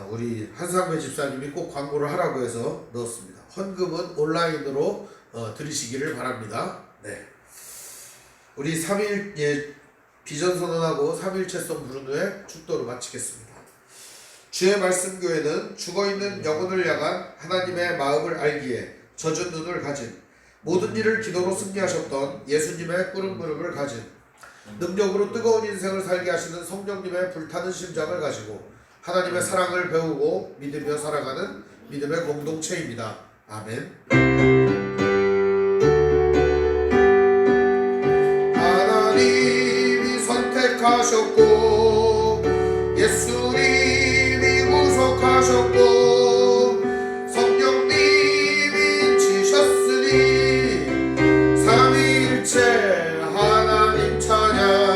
A: 우리 한상배 집사님이 꼭 광고를 하라고 해서 넣었습니다. 헌금은 온라인으로 드리시기를 바랍니다. 네. 우리 3일 비전 선언하고 3일체성 부른 후에 축도를 마치겠습니다. 주의 말씀 교회는 죽어있는 영혼을 향한 하나님의 마음을 알기에 젖은 눈을 가진 모든 일을 기도로 승리하셨던 예수님의 푸른 무릎을 가진 능력으로 뜨거운 인생을 살게 하시는 성령님의 불타는 심장을 가지고 하나님의 사랑을 배우고 믿으며 살아가는 믿음의 공동체입니다. 아멘. 하나님이 선택하셨고 예수님이 구속하셨고 성령님이 지셨으니 삼위일체 하나님 찬양.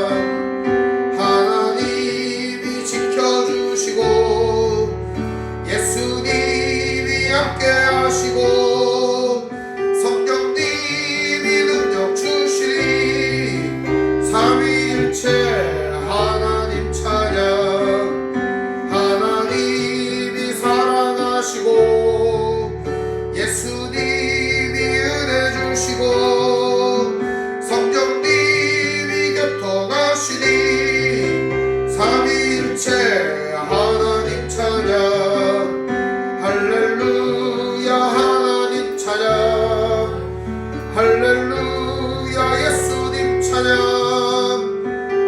A: 예수님이 함께 하시고 할렐루야 예수님 찬양,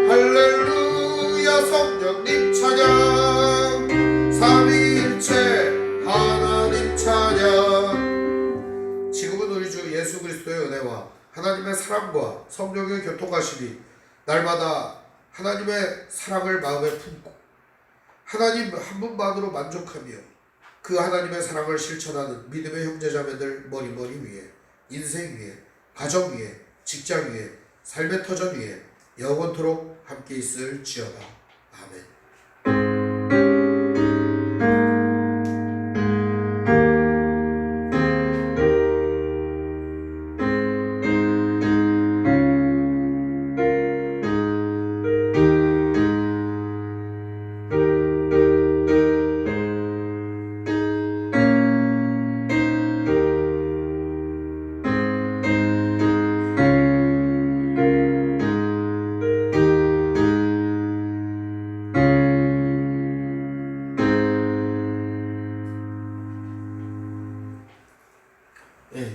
A: 할렐루야 성령님 찬양, 삼위일체 하나님 찬양. 지금은 우리 주 예수 그리스도의 은혜와 하나님의 사랑과 성령의 교통하심이 날마다 하나님의 사랑을 마음에 품고 하나님 한 분만으로 만족하며 그 하나님의 사랑을 실천하는 믿음의 형제자매들 머리머리 위에, 인생 위에, 가정 위에, 직장 위에, 삶의 터전 위에 영원토록 함께 있을지어다. 아멘.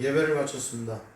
A: 예배를 마쳤습니다.